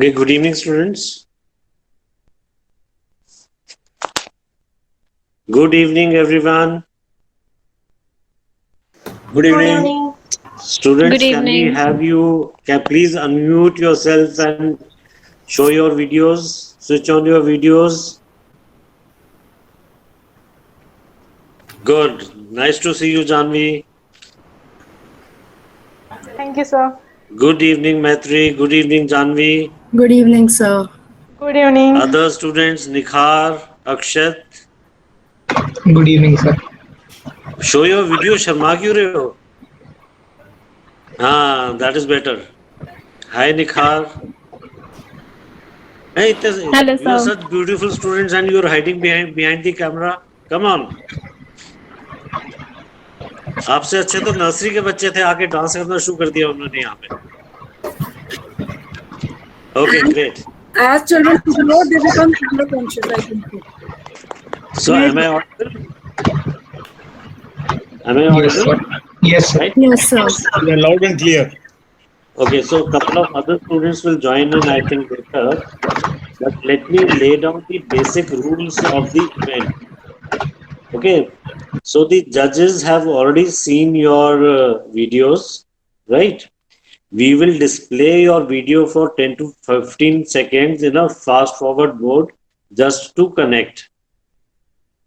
Okay, good evening, students. Good evening, everyone. Good evening. Students, Good can we evening. have you, can please unmute yourselves and show your videos, switch on your videos. Good. Nice to see you, Janvi. Thank you, sir. Good evening, Maitri. Good evening, Janvi. Good evening, sir. Good evening. Other students, Nikhar, Akshat. Good evening, sir. Show your video, Sharma क्यों रहे हो? हाँ, that is better. Hi, Nikhar. Hey, Hello, you are sir. such beautiful students and you are hiding behind the camera. Come on. आपसे अच्छे तो nursery के बच्चे थे, आके डांस करना शुरू कर दिया उन्होंने यहाँ पे. Okay, great. As children grow, they become camera conscious, I think so. So, am I audible? Am I Yes, sir. audible? Yes, sir. Right? Yes, sir. You are loud and clear. Okay, so a couple of other students will join in, I think, later. But let me lay down the basic rules of the event. Okay, so the judges have already seen your videos, right? We will display your video for 10 to 15 seconds in a fast forward mode just to connect.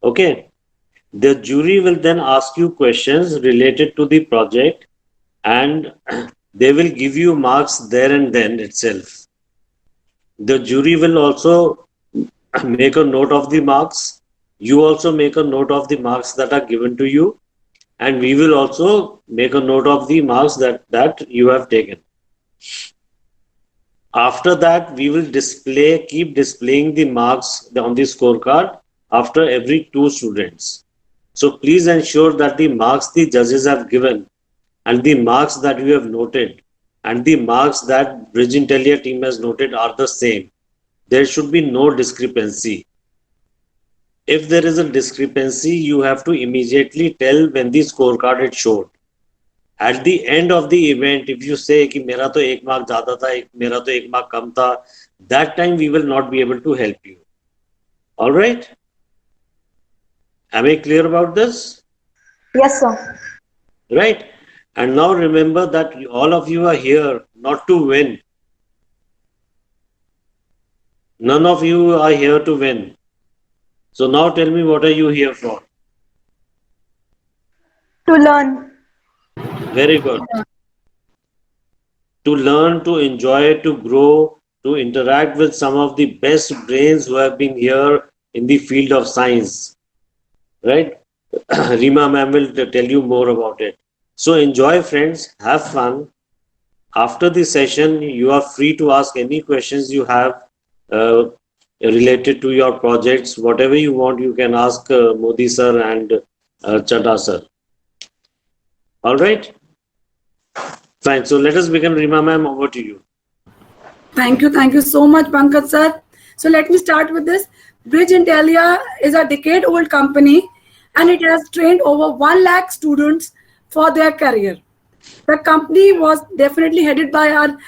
Okay, the jury will then ask you questions related to the project and they will give you marks there and then itself. The jury will also make a note of the marks. You also make a note of the marks that are given to you, and we will also make a note of the marks that you have taken. After that, we will keep displaying the marks on the scorecard after every 2 students. So please ensure that the marks the judges have given and the marks that you have noted and the marks that Bridge Intellia team has noted are the same. There should be no discrepancy. If there is a discrepancy, you have to immediately tell when the scorecard is showed. At the end of the event, if you say कि मेरा तो 1 mark ज़्यादा था, मेरा तो 1 mark कम था, that time we will not be able to help you. All right? Am I clear about this? Yes, sir. Right? And now remember that all of you are here not to win. None of you are here to win. So now tell me, what are you here for? To learn. Very good. To learn, to enjoy, to grow, to interact with some of the best brains who have been here in the field of science. Right? Rima ma'am will tell you more about it. So enjoy, friends, have fun. After the session, you are free to ask any questions you have related to your projects. Whatever you want, you can ask Modi sir and Chadha sir. All right? Fine. So let us begin. Rima ma'am, over to you. Thank you so much, Pankaj sir. So let me start with this. Bridge Intellia is a decade-old company and it has trained over 1 lakh students for their career. The company was definitely headed by our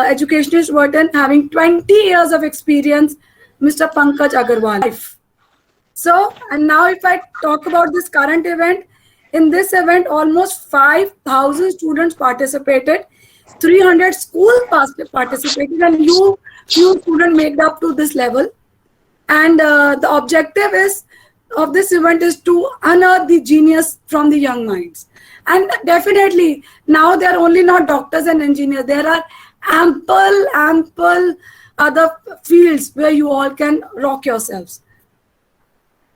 educationist warden having 20 years of experience, Mr. Pankaj Agarwal. So, and now if I talk about this current event, in this event, almost 5,000 students participated, 300 schools participated, and few students made up to this level. And the objective of this event is to unearth the genius from the young minds. And definitely, now they are only not doctors and engineers. There are ample other fields where you all can rock yourselves.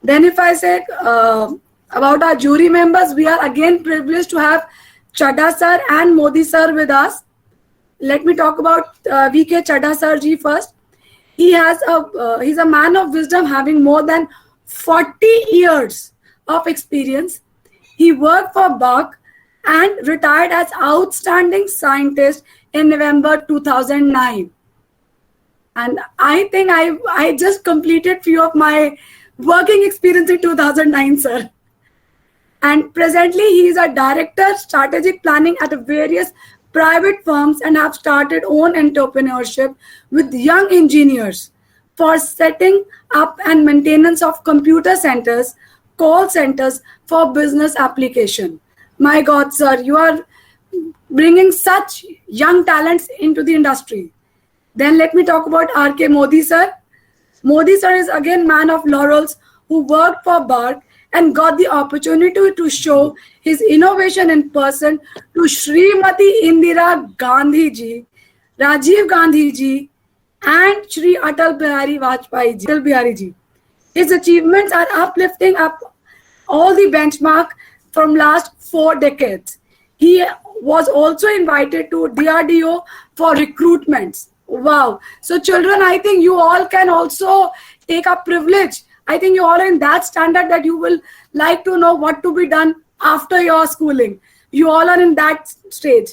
Then if I say about our jury members, we are again privileged to have Chadha sir and Modi sir with us. Let me talk about VK Chadha sir ji first. He's a man of wisdom having more than 40 years of experience. He worked for Bach and retired as outstanding scientist in November 2009. And I think I just completed few of my working experience in 2009, sir. And presently he is a director strategic planning at various private firms and have started own entrepreneurship with young engineers for setting up and maintenance of computer centers, call centers for business application. My God, sir, you are bringing such young talents into the industry. Then let me talk about R.K. Modi, sir. Modi, sir, is again man of laurels who worked for BARC and got the opportunity to show his innovation in person to Srimati Indira Gandhi ji, Rajiv Gandhi ji, and Shri Atal Bihari Vajpayee ji. Atal Bihari ji. His achievements are uplifting up all the benchmark from last 4 decades. He was also invited to DRDO for recruitments. Wow. So children, I think you all can also take a privilege. I think you all are in that standard that you will like to know what to be done after your schooling. You all are in that stage.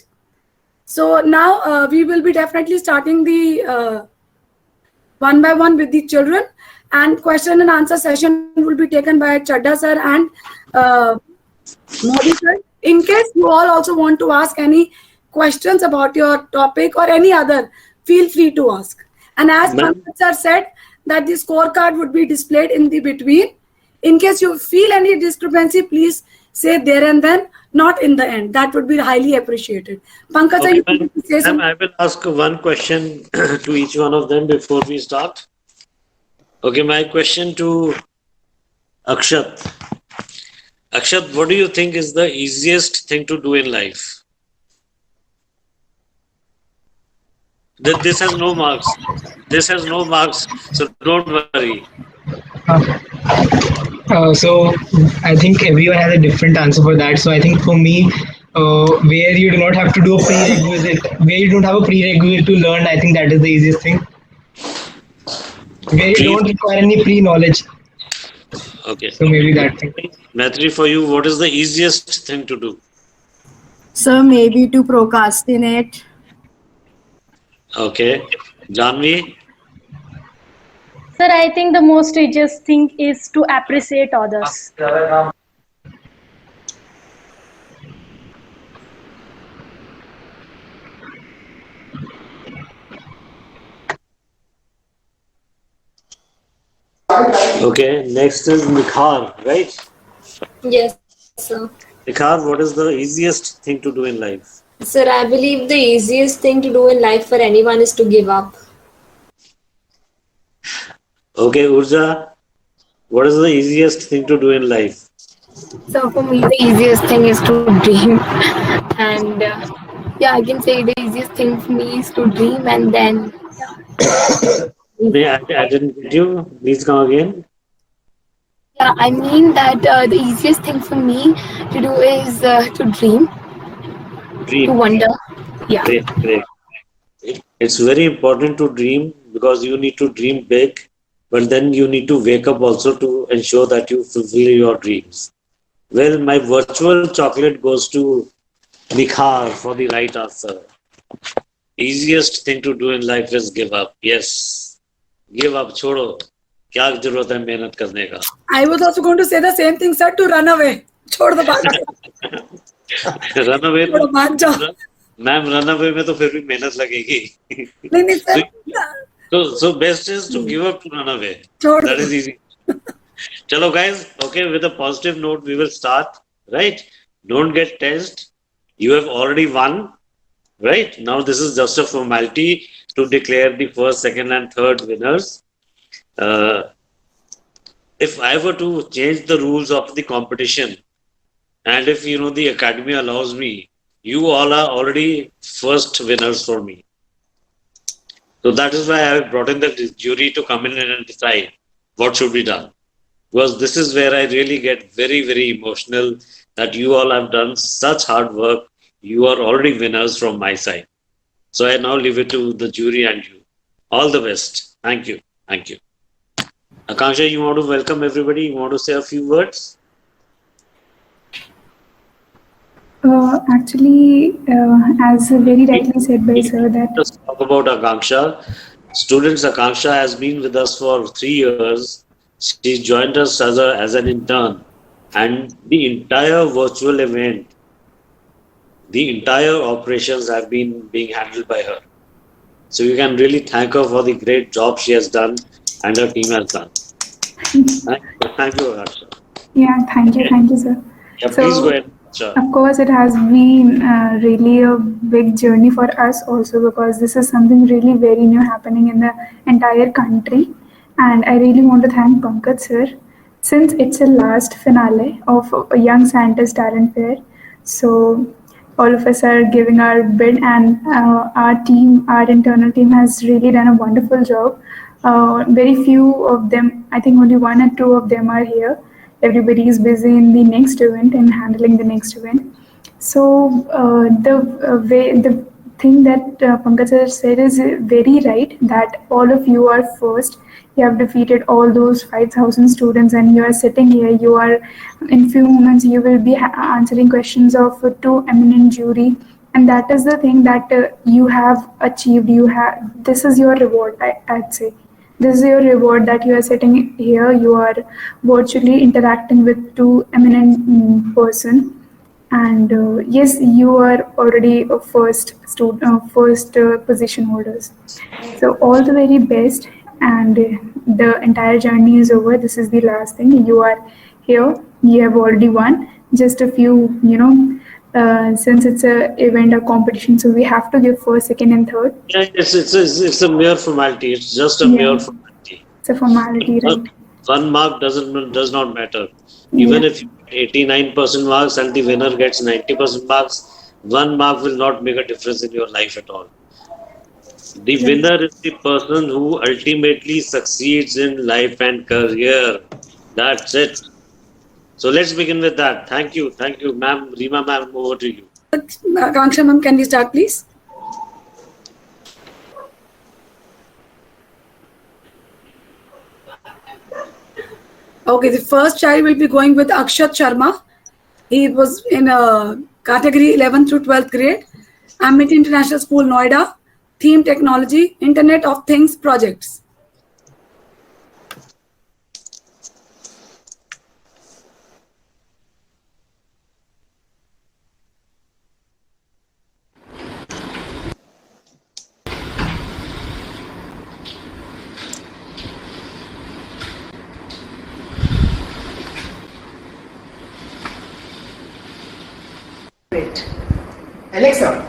So now we will be definitely starting the one by one with the children, and question and answer session will be taken by Chadda sir and Modi sir. In case you all also want to ask any questions about your topic or any other, feel free to ask. And as Pankaj sir said, that the scorecard would be displayed in the between. In case you feel any discrepancy, please say there and then, not in the end. That would be highly appreciated. Pankaj sir, you want to say something? I will ask one question to each one of them before we start. Okay, my question to Akshat. Akshat, what do you think is the easiest thing to do in life? This has no marks. This has no marks, so don't worry. So I think everyone has a different answer for that. So I think for me, where you do not have to do a prerequisite, where you don't have a prerequisite to learn, I think that is the easiest thing. Where you don't require any pre-knowledge. Okay. So maybe that thing. Maitri, for you, what is the easiest thing to do? So maybe to procrastinate. Okay. Janvi? Sir, I think the most easiest thing is to appreciate others. Okay. Next is Nikhar, right? Yes, sir. Nikhar, what is the easiest thing to do in life? Sir, I believe the easiest thing to do in life for anyone is to give up. Okay, Urja, what is the easiest thing to do in life? So for me, the easiest thing is to dream, and yeah, I can say the easiest thing for me is to dream, and then I didn't get you. Please come again. yeah, I mean that the easiest thing for me to do is to dream, to Dream. wonder. Yeah. Great, great. It's very important to dream because you need to dream big, but then you need to wake up also to ensure that you fulfill your dreams. Well, my virtual chocolate goes to Nikhar for the right answer. Easiest thing to do in life is give up. Yes. Give up, छोड़ो. क्या जरूरत है मेहनत करने का? I was also going to say the same thing, sir, to run away. छोड़ दो भाग जाओ. Run away. छोड़ो भाग जाओ. मैम रन अवे में तो फिर भी मेहनत लगेगी. नहीं नहीं sir. So best is to give up to run away. छोड़ That दो. is easy. Chalo guys, okay, with a positive note we will start, right? Don't get tensed. You have already won, right? Now this is just a formality to declare the first, second and third winners. If I were to change the rules of the competition, and if the academy allows me, you all are already first winners for me. So that is why I have brought in the jury to come in and decide what should be done. Because this is where I really get very, very emotional that you all have done such hard work. You are already winners from my side. So I now leave it to the jury and you. All the best. Thank you. Thank you. Akanksha, you want to welcome everybody? You want to say a few words? Actually, as very rightly said by sir, that Let's talk about Akanksha. Students, Akanksha has been with us for 3 years. She joined us as an intern, and the entire virtual event the entire operations have been being handled by her. So you can really thank her for the great job she has done and her team has done. Thank you, Harsha. Yeah, thank you, sir. Yeah, please go ahead. Sure. Of course, it has been really a big journey for us also, because this is something really very new happening in the entire country. And I really want to thank Pankaj sir, since it's a last finale of a Young Scientist Talent Fair. So all of us are giving our bid, and our team, our internal team, has really done a wonderful job. Very few of them, I think only one or two of them are here. Everybody is busy in the next event and handling the next event. So the thing that Pankaj sir said is very right, that all of you are first. You have defeated all those 5,000 students, and you are sitting here. You are, in few moments, you will be answering questions of two eminent jury, and that is the thing that you have achieved. This is your reward, I'd say. This is your reward, that you are sitting here. You are virtually interacting with two eminent person. And yes, you are already a first position holders. So all the very best, and the entire journey is over. This is the last thing. You are here. You have already won. Just a few, since it's a event or competition, so we have to give first, second, and third. Yeah, it's a mere formality. It's just a mere formality. It's a formality, right? One mark does not matter. Even if you get 89% marks and the winner gets 90% marks, 1 mark will not make a difference in your life at all. The winner is the person who ultimately succeeds in life and career. That's it. So let's begin with that. Thank you, ma'am. Rima ma'am, over to you. Akanksha ma'am, can we start, please? Okay, the first child will be going with Akshat Sharma. He was in category 11th through 12th grade, Amity International School, Noida. Theme Technology, Internet of Things projects. Alexa,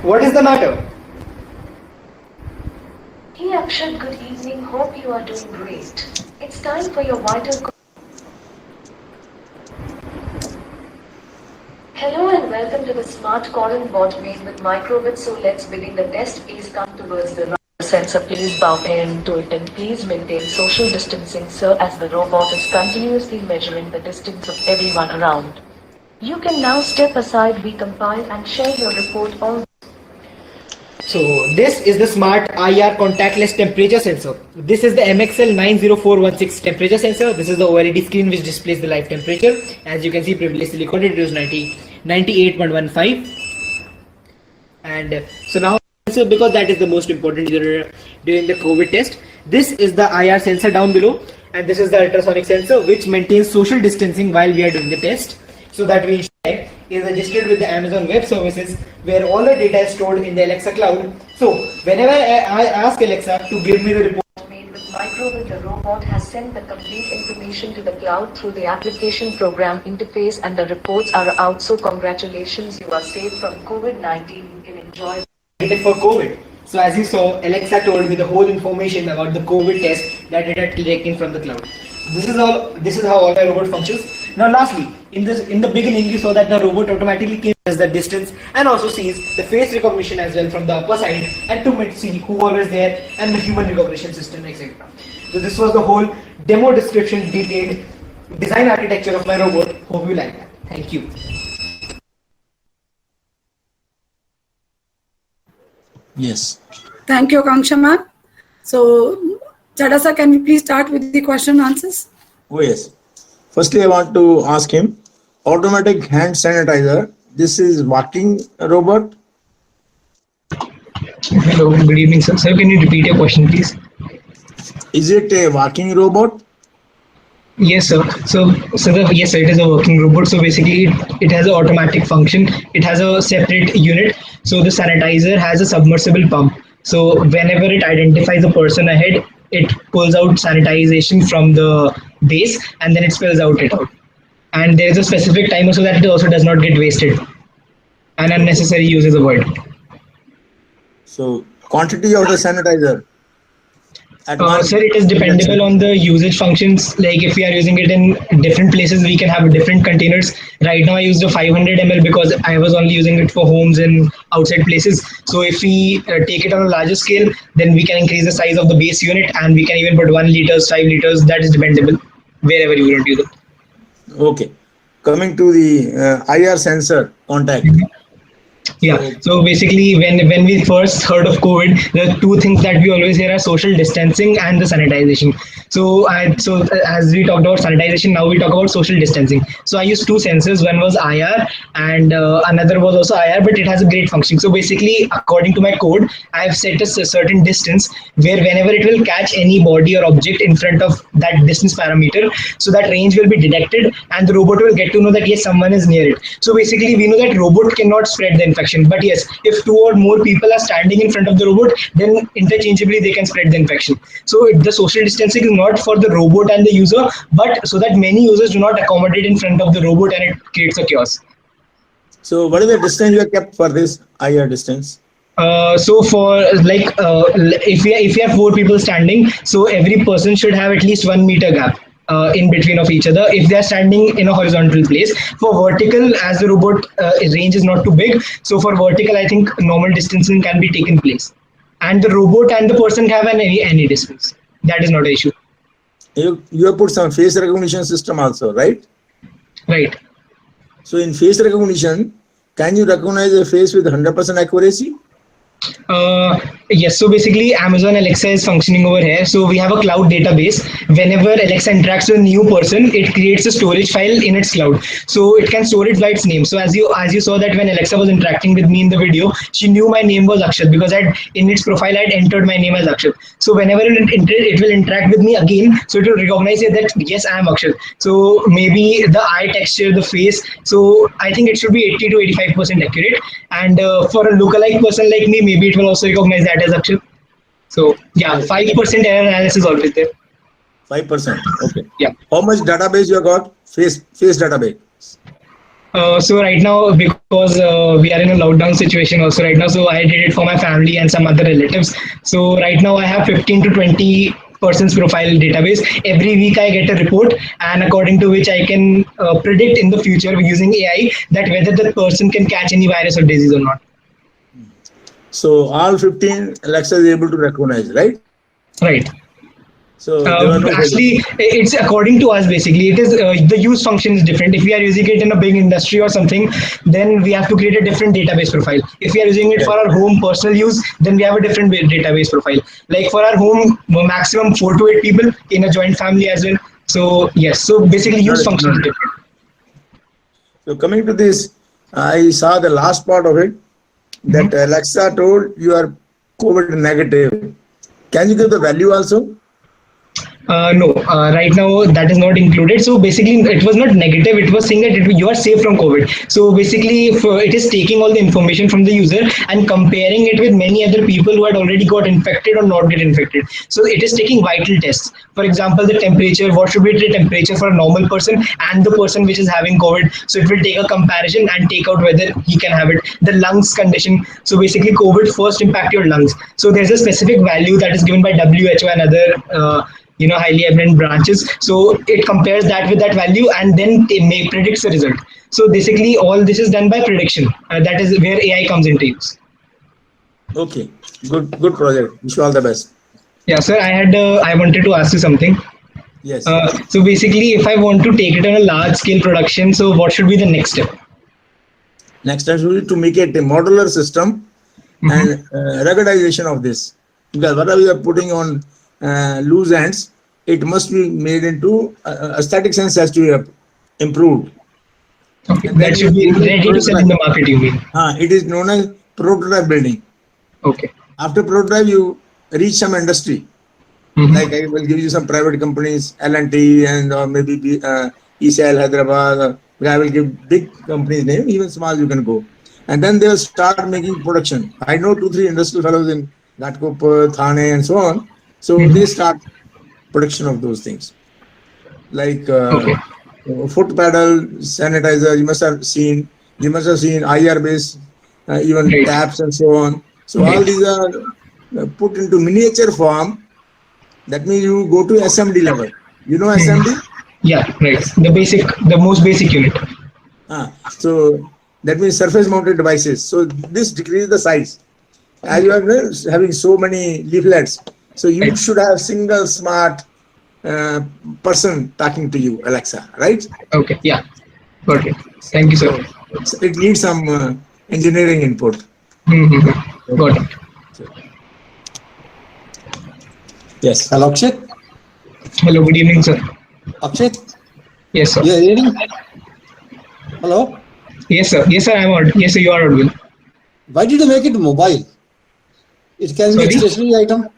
what is the matter? Hey Akshat, good evening. Hope you are doing great. It's time for your vital. Hello and welcome to the smart calling bot made with microbits. So let's begin the test. Please come towards the right sensor. Please bow into it and please maintain social distancing, sir, as the robot is continuously measuring the distance of everyone around. You can now step aside, be compiled and share your report on. So this is the smart IR contactless temperature sensor. This is the MXL 90416 temperature sensor. This is the OLED screen which displays the live temperature. As you can see, previously recorded it was 98.15. And so now, because that is the most important during the COVID test. This is the IR sensor down below, and this is the ultrasonic sensor which maintains social distancing while we are doing the test. So that we is registered with the Amazon Web Services, where all the data is stored in the Alexa cloud. So whenever I ask Alexa to give me the report made with microbit, the robot has sent the complete information to the cloud through the application program interface, and the reports are out. So congratulations, you are safe from COVID-19. You can enjoy it for COVID. So as you saw, Alexa told me the whole information about the COVID test that it had taken from the cloud. This is how all my robot functions. Now lastly, in the beginning you saw that the robot automatically measures the distance and also sees the face recognition as well from the upper side, and to see who all is there, and the human recognition system, etc. So this was the whole demo description, detailed design architecture of my robot. Hope you like that. Thank you. Yes. Thank you, Akanksha ma'am. So, Chada sir, can you please start with the question and answers? Oh yes. Firstly, I want to ask him, automatic hand sanitizer. This is walking robot. Hello, good evening, sir. Sir, can you repeat your question, please? Is it a walking robot? Yes, sir. Yes, sir, it is a working robot. So basically, it has an automatic function. It has a separate unit. So the sanitizer has a submersible pump. So whenever it identifies a person ahead, it pulls out sanitization from the base and then it spills it out. And there is a specific timer so that it also does not get wasted and unnecessary use is avoided. So quantity of the sanitizer. Sir, it is dependable on the usage functions. Like if we are using it in different places, we can have different containers. Right now, I used a 500 ml because I was only using it for homes and outside places. So if we take it on a larger scale, then we can increase the size of the base unit and we can even put 1 liters, 5 liters. That is dependable wherever you want to use it. Okay. Coming to the IR sensor contact. Yeah. So basically, when we first heard of COVID, the two things that we always hear are social distancing and the sanitization. So as we talked about sanitization, now we talk about social distancing. So I used two sensors. One was IR and another was also IR, but it has a great function. So basically, according to my code, I have set a certain distance where whenever it will catch any body or object in front of that distance parameter, so that range will be detected and the robot will get to know that yes, someone is near it. So basically, we know that robot cannot spread the infection, but yes, if 2 or more people are standing in front of the robot, then interchangeably they can spread the infection. So the social distancing is not for the robot and the user, but so that many users do not accommodate in front of the robot and it creates a chaos. So what is the distance you have kept for this IR distance? So for if we have 4 people standing, so every person should have at least 1 meter gap in between of each other if they are standing in a horizontal place. For vertical, as the robot range is not too big, so for vertical I think normal distancing can be taken place and the robot and the person have any distance. That is not an issue. You have put some face recognition system also, right? Right. So in face recognition, can you recognize a face with 100% accuracy? Yes, so basically Amazon Alexa is functioning over here. So we have a cloud database. Whenever Alexa interacts with a new person, it creates a storage file in its cloud. So it can store it by its name. So as you saw that when Alexa was interacting with me in the video, she knew my name was Akshat because in its profile I had entered my name as Akshat. So whenever it will interact with me again, so it will recognize it that yes, I am Akshat. So maybe the eye texture, the face. So I think it should be 80 to 85% accurate. And for a lookalike person like me, maybe it will also recognize that as Akshat. So yeah, 5% error analysis always there. 5%. Okay. Yeah. How much database you have got? Face database. So right now, because we are in a lockdown situation also right now, so I did it for my family and some other relatives. So right now I have 15 to 20 person's profile database. Every week I get a report, and according to which I can predict in the future using AI that whether the person can catch any virus or disease or not. So all 15 Alexa is able to recognize, right? Right. So actually, it's according to us. Basically, it is the use function is different. If we are using it in a big industry or something, then we have to create a different database profile. If we are using it for our home personal use, then we have a different database profile. Like for our home, maximum 4 to 8 people in a joint family as well. So yes, so basically use function is different. So coming to this, I saw the last part of it that Alexa told you are COVID negative. Can you give the value also? No, right now that is not included. So basically, it was not negative. It was saying that you are safe from COVID. So basically, it is taking all the information from the user and comparing it with many other people who had already got infected or not get infected. So it is taking vital tests. For example, the temperature. What should be the temperature for a normal person and the person which is having COVID? So it will take a comparison and take out whether he can have it. The lungs condition. So basically, COVID first impact your lungs. So there's a specific value that is given by WHO and other highly evident branches. So it compares that with that value and then predicts the result. So basically all this is done by prediction. That is where AI comes into use. Okay, good project. Wish you all the best. Yeah, sir, I wanted to ask you something. Yes. So basically if I want to take it on a large scale production, so what should be the next step? Next step should be to make it a modular system and ruggedization of this. Because whatever you are putting on loose ends, it must be made into aesthetic sense has to be improved. Okay, that should be ready to sell in the market, you mean? It is known as prototype building. Okay. After prototype, you reach some industry. Like I will give you some private companies, L&T and or maybe ECL Hyderabad. I will give big companies name, even small you can go. And then they will start making production. I know 2-3 industrial fellows in Ghatkopar, Thane and so on. So they start production of those things. Like foot pedal, sanitizer, you must have seen IR based, even taps and so on. So all these are put into miniature form. That means you go to SMD level. You know SMD? Yeah, right. The most basic unit. So that means surface mounted devices. So this decreases the size. As you are having so many leaflets, so you should have single smart person talking to you, Alexa, right? Okay, yeah. Got it. Thank you, sir. So it needs some engineering input. Got it. Yes. Hello, Akshay. Hello, good evening, sir. Akshay? Yes, sir. You are hearing? Hello? Yes, sir. Yes, sir, yes, sir, you are audible. Why did you make it mobile? It can be a stationary item.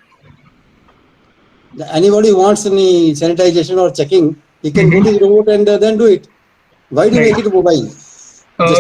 Anybody who wants any sanitization or checking, he can go to the robot and then do it. Why do you make it mobile?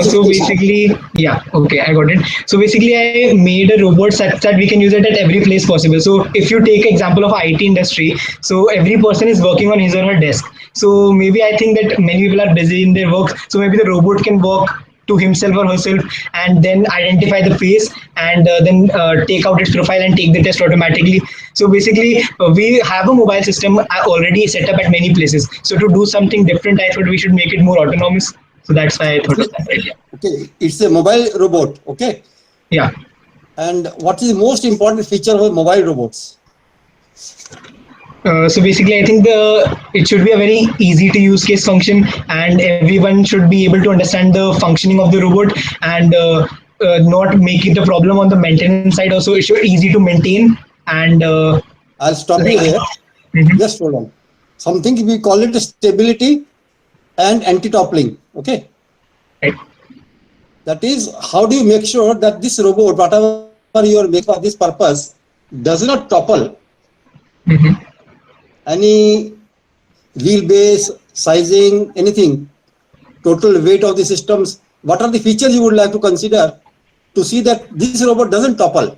So basically, yeah, okay, I got it. So basically, I made a robot such that we can use it at every place possible. So if you take example of IT industry, so every person is working on his or her desk. So maybe I think that many people are busy in their work. So maybe the robot can walk to himself or herself and then identify the face and then take out its profile and take the test automatically. So basically, we have a mobile system already set up at many places. So to do something different, I thought we should make it more autonomous. So that's why I thought of that idea. Okay, it's a mobile robot, okay? Yeah. And what is the most important feature of mobile robots? So basically, I think it should be a very easy to use case function, and everyone should be able to understand the functioning of the robot and not make it a problem on the maintenance side. Also, it should be easy to maintain. And I'll stop you here. Just hold on. Something we call it stability and anti-toppling. Okay. Right. That is, how do you make sure that this robot, whatever you are making for this purpose, does not topple? Any wheelbase, sizing, anything, total weight of the systems, what are the features you would like to consider to see that this robot doesn't topple?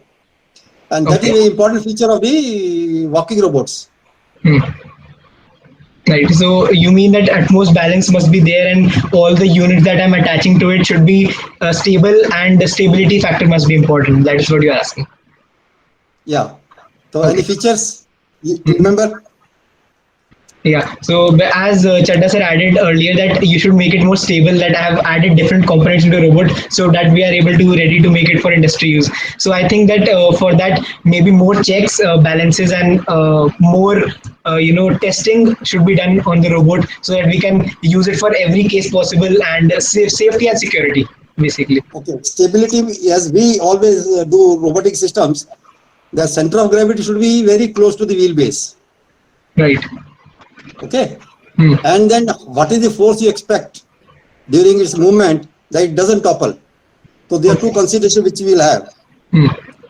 And that is an important feature of the walking robots. Right. So you mean that utmost balance must be there and all the units that I'm attaching to it should be stable and the stability factor must be important. That is what you're asking. Yeah. So any features you remember? Yeah. So as Chadda sir added earlier that you should make it more stable, that I have added different components to the robot so that we are able to ready to make it for industry use. So I think that for that maybe more checks, balances and more testing should be done on the robot so that we can use it for every case possible and safety and security basically. Okay. Stability, as we always do robotic systems, the center of gravity should be very close to the wheelbase. Right. Okay. And then what is the force you expect during its movement that it doesn't topple? So there are two considerations which we will have.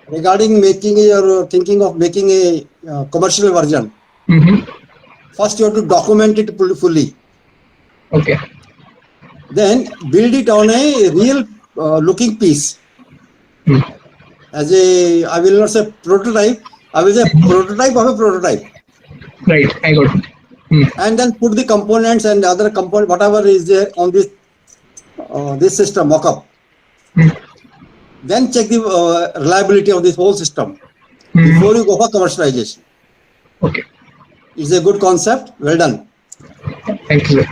Regarding making or thinking of making a commercial version, first you have to document it fully. Okay. Then build it on a real looking piece. As a, I will not say prototype, I will say prototype of a prototype. Right, I got it. And then put the components and other component, whatever is there on this system mock-up. Then check the reliability of this whole system before you go for commercialization. Okay. It's a good concept. Well done. Thank you, sir.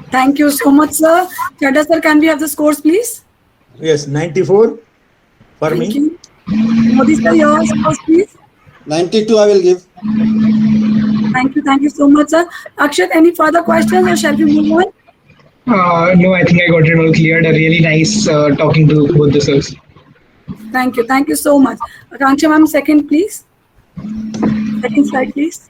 Thank you so much, sir. Chadda sir, can we have the scores, please? Yes, 94 for me. You. Modi sir, your scores, please. 92 I will give. Thank you so much, sir. Akshat, any further questions or shall we move on? No, I think I got it all cleared. Really nice talking to both the sirs. Thank you so much. Akanksha ma'am, second please. Second slide please.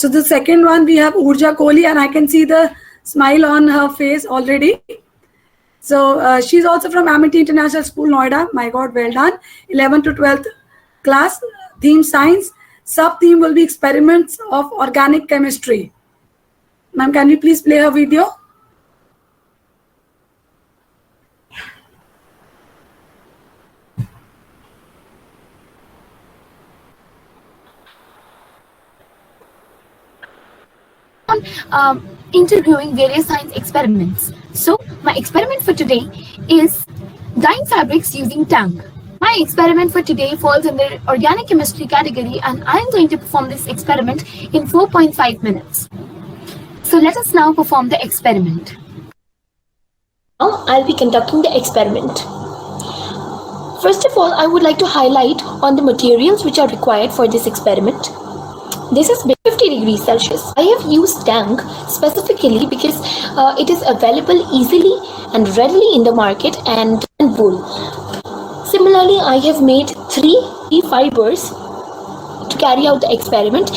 So the second one, we have Urja Kohli, and I can see the smile on her face already. So she's also from Amity International School, Noida. My God, well done. 11th to 12th class, theme science. Sub-theme will be experiments of organic chemistry. Ma'am, can you please play her video? Interviewing various science experiments. So my experiment for today is dyeing fabrics using tang. My experiment for today falls under organic chemistry category, and I am going to perform this experiment in 4.5 minutes. So let us now perform the experiment. Now I'll be conducting the experiment. First of all, I would like to highlight on the materials which are required for this experiment. This is 50 degrees Celsius. I have used tang specifically because it is available easily and readily in the market, and wool. Similarly, I have made 3 fibers to carry out the experiment.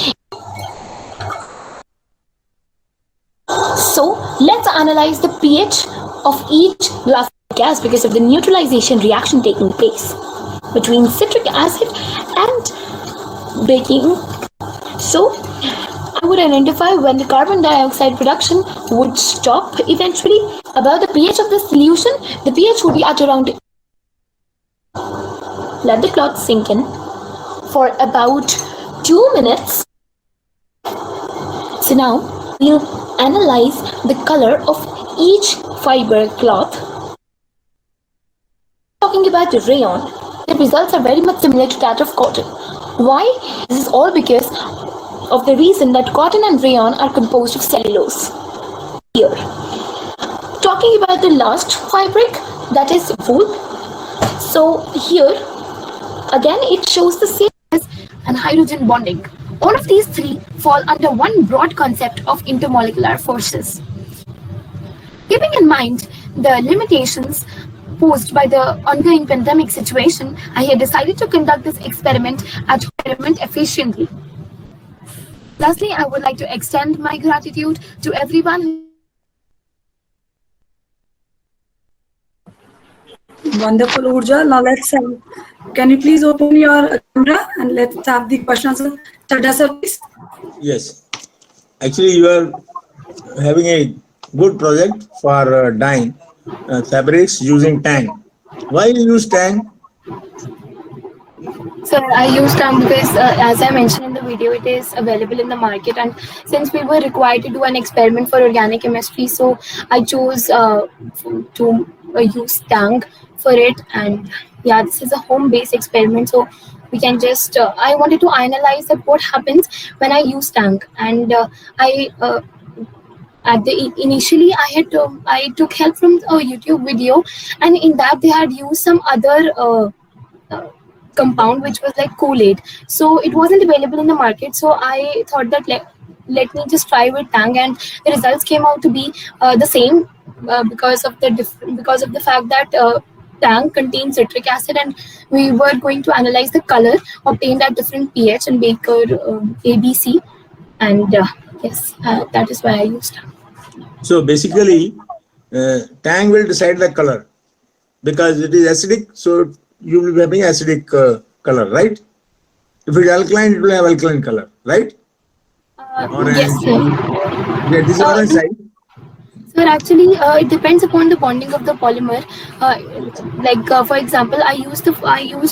So let's analyze the pH of each glass of gas because of the neutralization reaction taking place between citric acid and baking. So I would identify when the carbon dioxide production would stop eventually. About the pH of the solution, the pH would be at around. Let the cloth sink in for about 2 minutes. So now we'll analyze the color of each fiber cloth. Talking about the rayon, the results are very much similar to that of cotton. Why? This is all because of the reason that cotton and rayon are composed of cellulose. Here, talking about the last fabric, that is wool. So here, again, it shows the same and hydrogen bonding. All of these three fall under one broad concept of intermolecular forces. Keeping in mind the limitations posed by the ongoing pandemic situation, I had decided to conduct this experiment efficiently. Lastly, I would like to extend my gratitude to everyone. Wonderful, Urja. Now let's can you please open your camera and let's have the questions. Chadha sir, please. Yes. Actually, you are having a good project for dyeing fabrics using tang. Why you use tang? Sir, I used tang because as I mentioned in the video, it is available in the market, and since we were required to do an experiment for organic chemistry, so I chose to use tang for it. And yeah, this is a home-based experiment, so we can just I wanted to analyze that what happens when I use tang, and initially I took help from a YouTube video, and in that they had used some other compound which was like Kool-Aid, so it wasn't available in the market. So I thought that let me just try with tang, and the results came out to be the same because of the fact that tang contains citric acid, and we were going to analyze the color obtained at different pH and Baker ABC, and yes, that is why I used tang. So basically, tang will decide the color because it is acidic, so you will be having acidic color, right? If it is alkaline, it will have alkaline color, right? Yes, sir. Yeah, this is orange side. Sir, actually, it depends upon the bonding of the polymer. For example, I used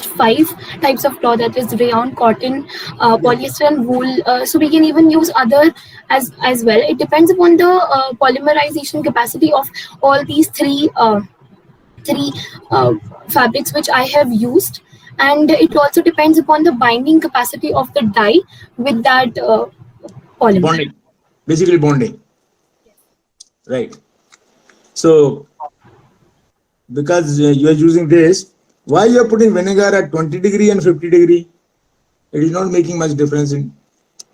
5 types of cloth, that is rayon, cotton, polyester, and wool. So we can even use other as well. It depends upon the polymerization capacity of all these three fabrics which I have used, and it also depends upon the binding capacity of the dye with that polymer. Bonding, basically bonding. Right. So, because you are using this, why you are putting vinegar at 20 degree and 50 degree? It is not making much difference in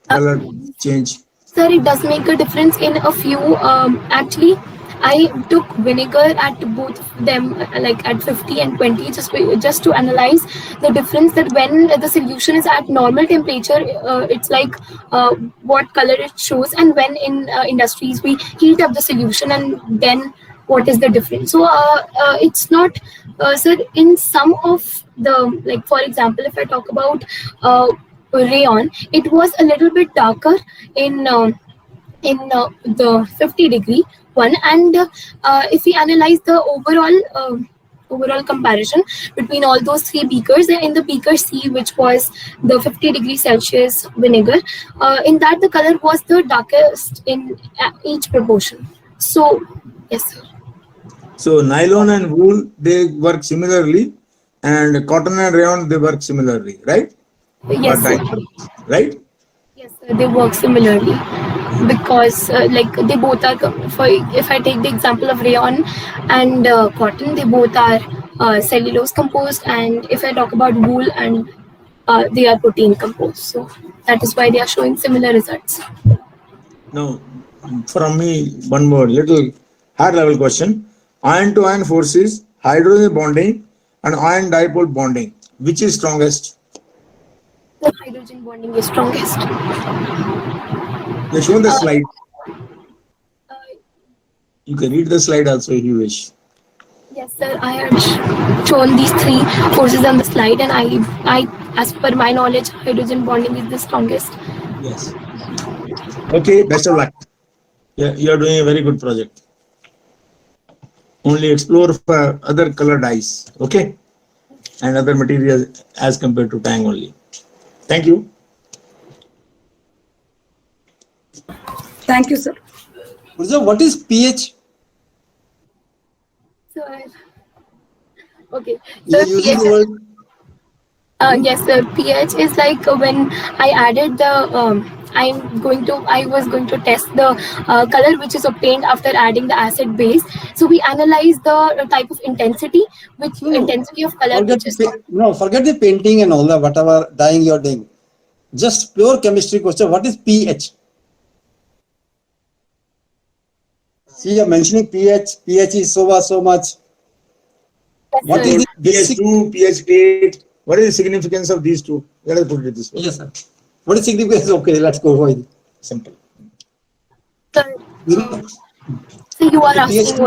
color change. Sir, it does make a difference in a few. Actually, I took vinegar at both of them, like at 50 and 20, just to analyze the difference, that when the solution is at normal temperature, it's like what color it shows, and when in industries we heat up the solution, and then what is the difference. So it's not, so in some of the, like for example, if I talk about rayon, it was a little bit darker in the 50-degree one, and if we analyze the overall comparison between all those three beakers, in the beaker C, which was the 50 °C vinegar, in that the color was the darkest in each proportion. So yes, sir. So nylon and wool, they work similarly, and cotton and rayon, they work similarly, right? Yes, sir. Right? Yes, sir, they work similarly, because like they both are, if I take the example of rayon and cotton, they both are cellulose composed, and if I talk about wool, and they are protein composed. So that is why they are showing similar results. Now, from me, one more little higher level question. Iron to iron forces, hydrogen bonding and iron dipole bonding, which is strongest? The hydrogen bonding is strongest. They show the slide. You can read the slide also if you wish. Yes, sir. I had shown these three forces on the slide, and I, as per my knowledge, hydrogen bonding is the strongest. Yes. Okay, best of luck. Yeah, you are doing a very good project. Only explore for other color dyes, okay, and other materials as compared to Tang only. Thank you. Thank you, sir. What is pH? Sir. Okay. You So are using pH, the word. yes, sir. pH is like when I added the. I was going to test the color which is obtained after adding the acid base. So we analyze the type of intensity, intensity of color. Forget the painting and all that, whatever dyeing you are doing. Just pure chemistry question. What is pH? See, you are mentioning pH. pH is so much. Yes, what is the basic? pH 2, pH 8. What is the significance of these two? Let us put it this way. Yes, sir. What is significance? Okay, let's go for it. Simple. So you are asking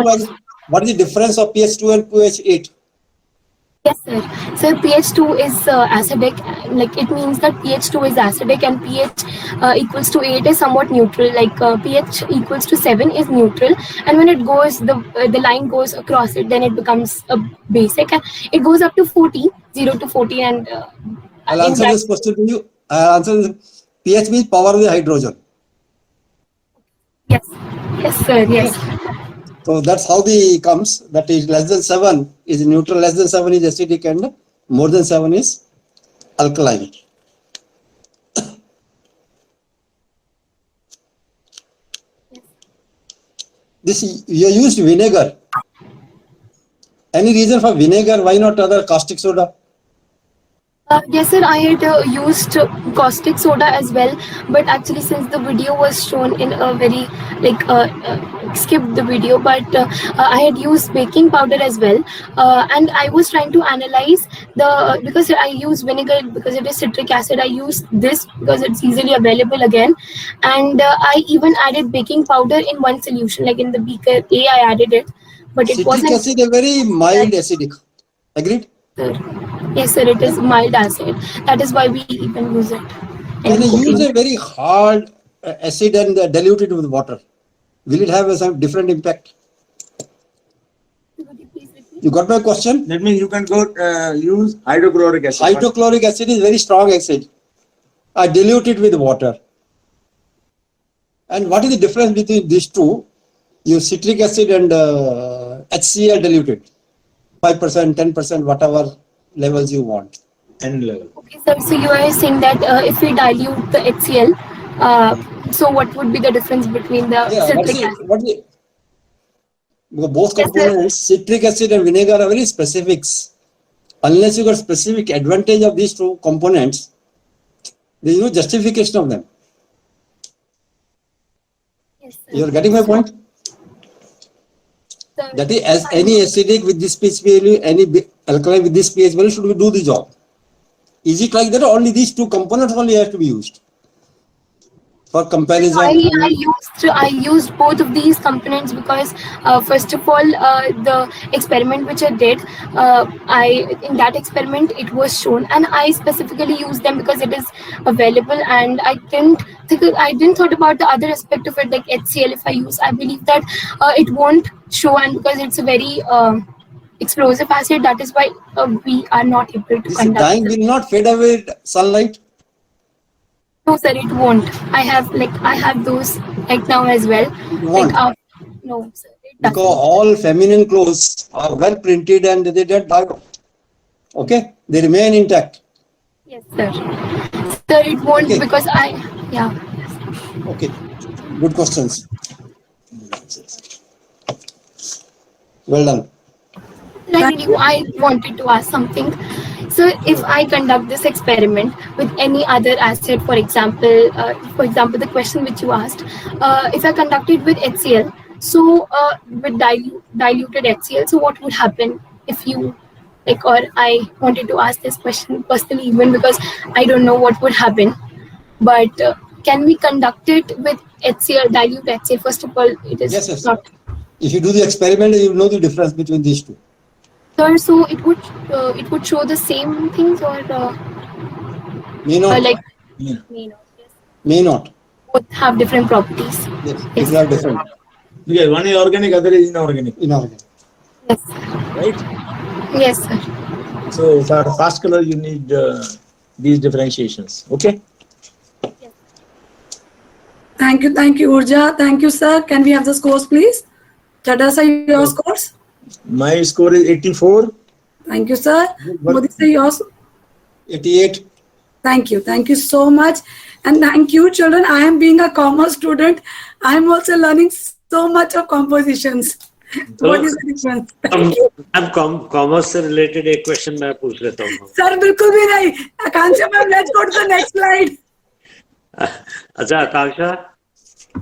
what is the difference of pH 2 and pH 8? Yes, sir. So pH 2 is acidic. Like it means that pH 2 is acidic, and pH equals to 8 is somewhat neutral. Like pH equals to 7 is neutral, and when it goes, the line goes across it, then it becomes a basic, and it goes up to 14, 0 to 14, and I'll answer this question to you. I'll answer this. pH means power of the hydrogen. Yes. Yes, sir. Yes. So that's how the comes. That is less than 7 is neutral, less than 7 is acidic, and more than 7 is alkaline. This you used vinegar. Any reason for vinegar? Why not other caustic soda? Yes, sir. I had used caustic soda as well, but actually, since the video was shown in a very skipped the video, but I had used baking powder as well, and I was trying to analyze because I use vinegar because it is citric acid. I used this because it's easily available again, and I even added baking powder in one solution, like in the beaker A. I added it, but it wasn't. Citric acid is very mild acidic. Agreed? Yes, sir. It is mild acid. That is why we even use it. Can you use a very hard acid and dilute it with water? Will it have some different impact? You got my question? That means you can go use hydrochloric acid. Hydrochloric acid is very strong acid. I dilute it with water. And what is the difference between these two? Use citric acid and HCl diluted. 5%, 10%, whatever levels you want. N level. Okay, sir. So you are saying that if we dilute the HCl, so what would be the difference between the citric acid? Both components, citric acid and vinegar, are very specifics. Unless you got specific advantage of these two components, there is no justification of them. Yes, sir. You are getting my point? That is, as any acidic with this pH value, any alkaline with this pH value, should we do the job? Is it like that? Only these two components only have to be used for comparison? I used both of these components because first of all, the experiment which I did, in that experiment it was shown, and I specifically used them because it is available, and I didn't thought about the other aspect of it, like HCl. If I use, I believe that it won't show, and because it's a very explosive acid, that is why we are not able to This conduct. dye will not fade away with sunlight. No, sir, it won't. I have those right now as well. Won't. No, sir. Because all feminine clothes are well printed and they don't die. Okay, they remain intact. Yes, sir. Sir, it won't because Okay, good questions. Well done. I wanted to ask something. So, if I conduct this experiment with any other acid, for example, the question which you asked, if I conduct it with HCl, so with diluted HCl, so what would happen if you or I wanted to ask this question personally, even because I don't know what would happen, but can we conduct it with HCl, dilute HCl? First of all, it is Yes. not. If you do the experiment, you will know the difference between these two. Sir, so it would show the same things, or May not. May not. Both have different properties. Yes, these are different. Yeah, one is organic, other is inorganic. Inorganic. Yes. Right? Yes, sir. So for fast color, you need these differentiations. Okay. Thank you, Urja. Thank you, sir. Can we have the scores, please? Chadha sir, your scores? My score is 84. Thank you, sir. Modi sir, yours? 88. Thank you so much. And thank you, children. I am being a commerce student. I am also learning so much of compositions. What is the difference? Thank you. Commerce से related एक question मैं पूछ लेता हूँ Sir, बिल्कुल भी नहीं. Akansha ma'am, let's go to the next slide. अच्छा आकांक्षा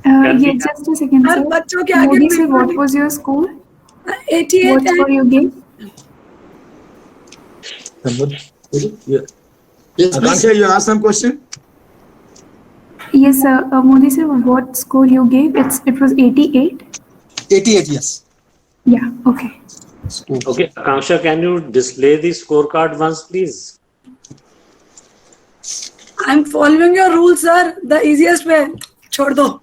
Yeah, just a second, her sir. बच्चों के आगे Modi sir, what was your score? 88. What score you gave? Akansha, you asked some question? Yes, sir. Modi sir, what score you gave? It was 88. 88, yes. Yeah. Okay. Okay, Akansha, can you display the scorecard once, please? I'm following your rules, sir. The easiest way. छोड़ दो.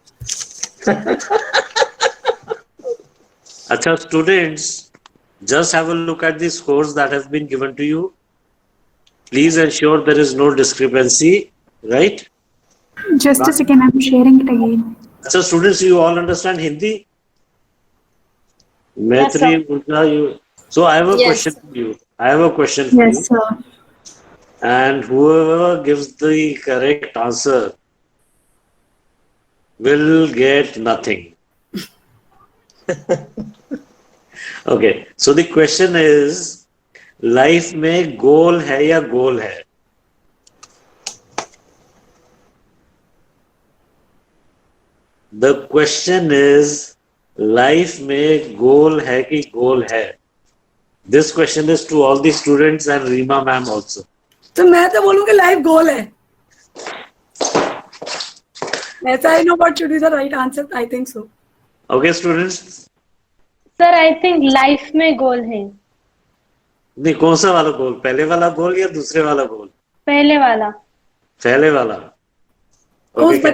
Acha, students, just have a look at the scores that have been given to you. Please ensure there is no discrepancy, right? Just a second. I'm sharing it again. So, students, you all understand Hindi? Maitri, Urja, you. So, I have a question for you. Yes, sir. And whoever gives the correct answer will get nothing. Okay. So, the question is, life में goal है या goal है? The question is, life में goal है कि goal है? This question is to all the students and Reema ma'am also. तो मैं तो बोलूँगी life goal है. ऐसा I know what should be the right answer. I think so. Okay, students. Sir, I think life में goal है. नहीं, कौन सा वाला गोल? पहले वाला गोल या दूसरे वाला गोल? पहले वाला. पहले वाला. Okay.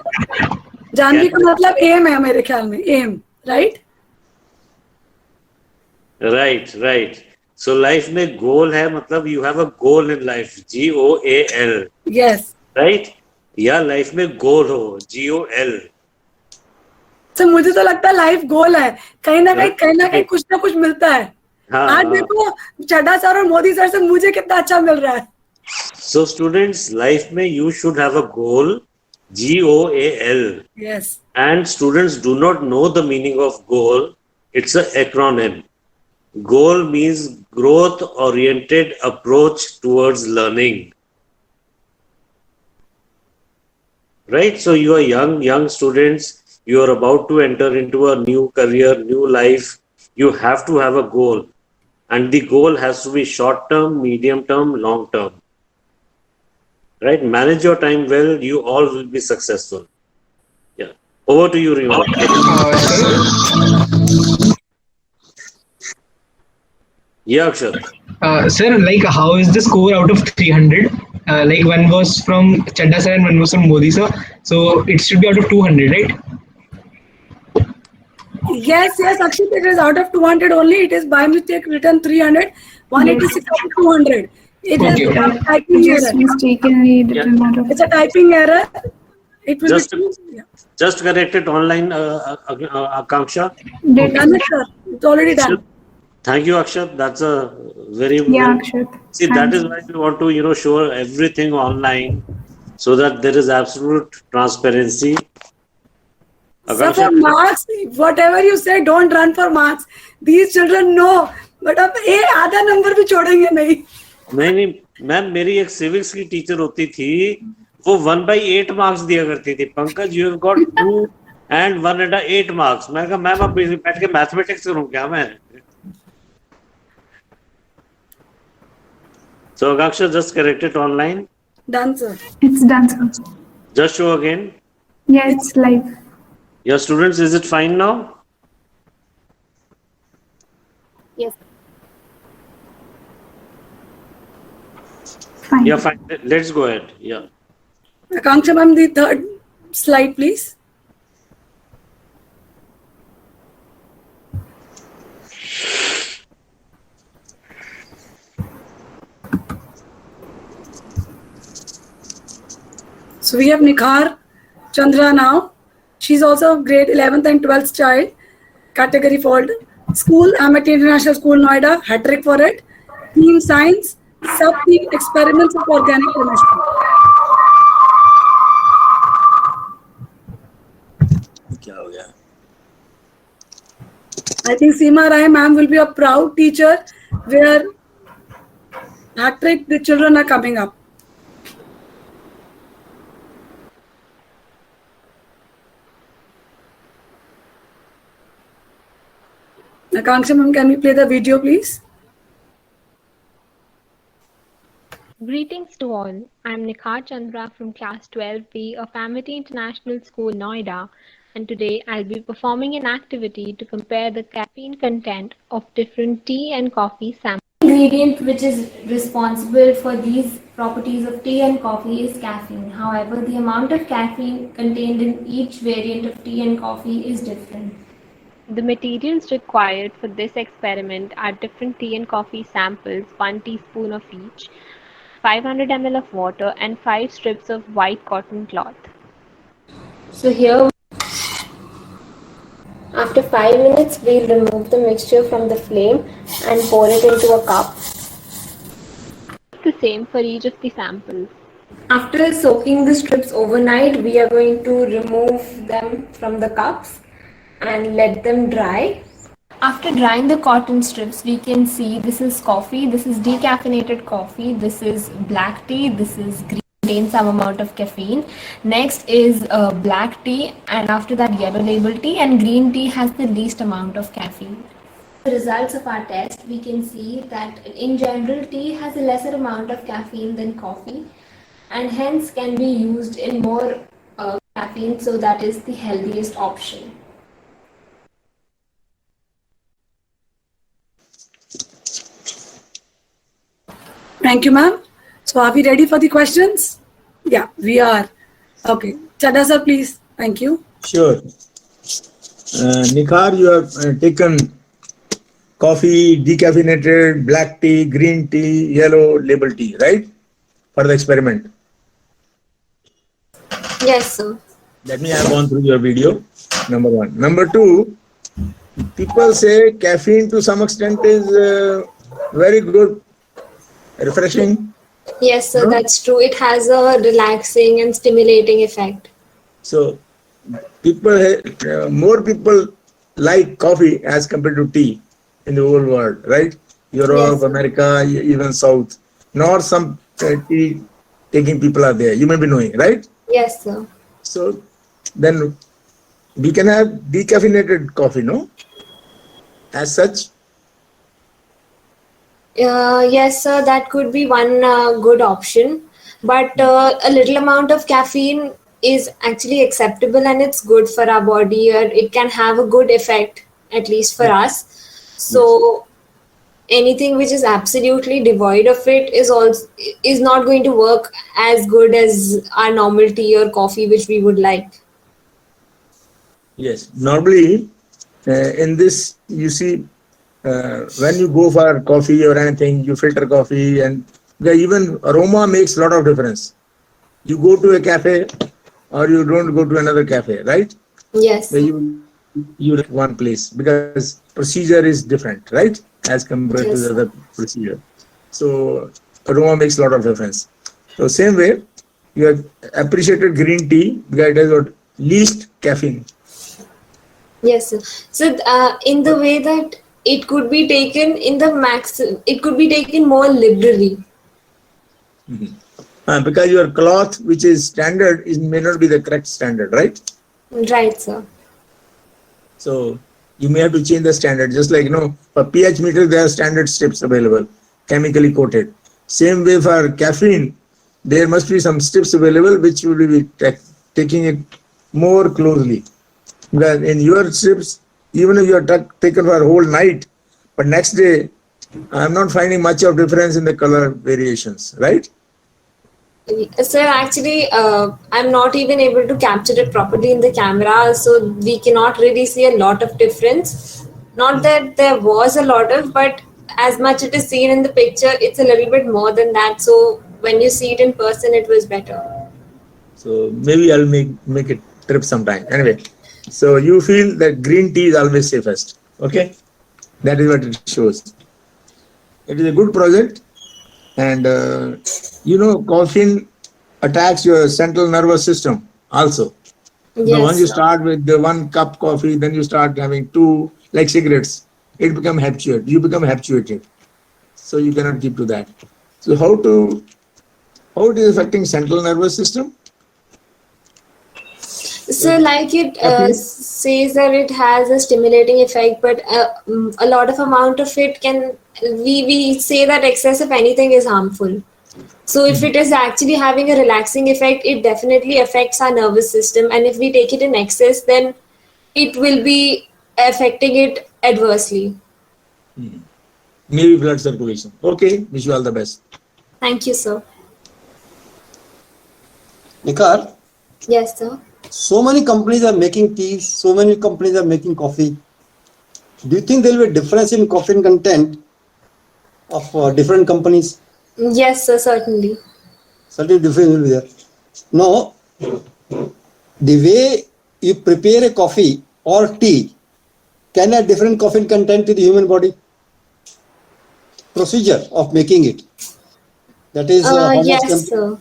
जानवी का मतलब aim है मेरे ख्याल में. Aim, right? Right. So life में goal है मतलब you have a goal in life. GOAL. Yes. Right? या life में goal हो. GOL. तो मुझे तो लगता है लाइफ गोल है. कहीं ना कहीं कुछ ना कुछ मिलता है. आज देखो चड्ढा सर और मोदी सर से मुझे कितना अच्छा मिल रहा है. So students, life में you should have a goal. GOAL. Yes. And students do not know the meaning of goal. It's an acronym. Goal means growth-oriented approach towards learning. Right? So you are young students. You are about to enter into a new career, new life. You have to have a goal, and the goal has to be short term, medium term, long term. Right? Manage your time well, you all will be successful. Yeah. Over to you, Rima. Yeah, Akshat. Sir, like how is the score out of 300? Like one was from Chadda sir and one was from Modi sir. So it should be out of 200, right? Yes, Akshat, it is out of 200 only. It is by mistake written 300, 186 out of 200. It is a typing Just error. mistakenly written out of. It's a typing error. It will Just correct it online, Akanksha. Done it, sir. It's already done. Thank you, Akshat. That's a very Akshat. See, that is why we want to show everything online, so that there is absolute transparency. Sir, for marks, whatever you say, don't run for marks. These children know. But अब आधा number भी छोड़ेंगे नहीं. नहीं ma'am, मेरी एक civics की teacher होती थी, वो 1/8 मार्क्स दिया करती थी. Pankaj, you have got 2 and 1/8 marks. मैं कहा मैम अब बैठ के मैथमेटिक्स करूं क्या मैं? So Aksha, just correct it online. Done, sir. It's done, sir. Just show again. Yeah, it's live. Your students, is it fine now? Yes. Fine. Yeah, fine. Let's go ahead. Yeah. Akanksha ma'am, the third slide, please. So we have Nikhar Chandra now. She's also grade 11th and 12th child. Category fold. School, Amity International School, Noida. Hat-trick for it. Team science. Sub-team experiments of organic chemistry. I think Seema Rai ma'am will be a proud teacher where hat-trick the children are coming up. Akanksha ma'am, can we play the video, please? Greetings to all. I'm Nikhar Chandra from class 12B of Amity International School, Noida, and today I'll be performing an activity to compare the caffeine content of different tea and coffee samples. The ingredient which is responsible for these properties of tea and coffee is caffeine. However, the amount of caffeine contained in each variant of tea and coffee is different. The materials required for this experiment are different tea and coffee samples, 1 teaspoon of each, 500 ml of water, and 5 strips of white cotton cloth. So here, after 5 minutes, we'll remove the mixture from the flame and pour it into a cup. The same for each of the samples. After soaking the strips overnight, we are going to remove them from the cups and let them dry. After drying the cotton strips, we can see this is coffee, this is decaffeinated coffee, this is black tea, this is green, contains some amount of caffeine. Next is black tea, and after that yellow label tea, and green tea has the least amount of caffeine. The results of our test, we can see that in general tea has a lesser amount of caffeine than coffee, and hence can be used in more caffeine, so that is the healthiest option. Thank you, ma'am. So are we ready for the questions? Yeah, we are. Okay. Chadda sir, please. Thank you. Sure. Nikhar, you have taken coffee, decaffeinated, black tea, green tea, yellow label tea, right? For the experiment. Yes, sir. Let me have gone through your video. Number one. Number two, people say caffeine to some extent is very good, refreshing. Yes, sir, that's true. It has a relaxing and stimulating effect. So, more people like coffee as compared to tea in the whole world, right? Europe, yes, America, even South. Not some tea taking people are there. You may be knowing, right? Yes, sir. So, then we can have decaffeinated coffee, no? as such? Yes, sir, that could be one good option. But a little amount of caffeine is actually acceptable and it's good for our body, or it can have a good effect, at least for us. So anything which is absolutely devoid of it is not going to work as good as our normal tea or coffee, which we would like. Yes. Normally, in this, you see, when you go for coffee or anything, you filter coffee, and even aroma makes a lot of difference. You go to a cafe or you don't go to another cafe, right? Yes. Where you like one place because procedure is different, right? As compared to the other procedure. So aroma makes a lot of difference. So same way, you have appreciated green tea because it has got least caffeine. Yes, sir. So in the way that it could be taken in the it could be taken more liberally. Because your cloth, which is standard, may not be the correct standard, right? Right, sir. So you may have to change the standard. Just like, for pH meter, there are standard strips available, chemically coated. Same way for caffeine, there must be some strips available which will be taking it more closely. Because in your strips, even if you are taken for a whole night, but next day, I'm not finding much of difference in the color variations, right? Sir, actually, I'm not even able to capture it properly in the camera, so we cannot really see a lot of difference. Not that there was a lot of, but as much it is seen in the picture, it's a little bit more than that. So when you see it in person, it was better. So maybe I'll make a trip sometime. Anyway, so you feel that green tea is always safest. Okay, that is what it shows. It is a good project, and caffeine attacks your central nervous system also. Now, once you start with the 1 cup coffee, then you start having 2, like cigarettes. It becomes habituated. You become habituated, so you cannot keep to that. So how it is affecting central nervous system? So like it says that it has a stimulating effect, but a lot of amount of it we say that excess of anything is harmful. So if it is actually having a relaxing effect, it definitely affects our nervous system. And if we take it in excess, then it will be affecting it adversely. Maybe blood circulation. Okay, wish you all the best. Thank you, sir. Nikar? Yes, sir. So many companies are making teas, so many companies are making coffee. Do you think there will be a difference in caffeine content of different companies? Yes, sir, certainly. Certainly difference will be there. No, the way you prepare a coffee or tea can add different caffeine content to the human body. Procedure of making it. That is yes, sir.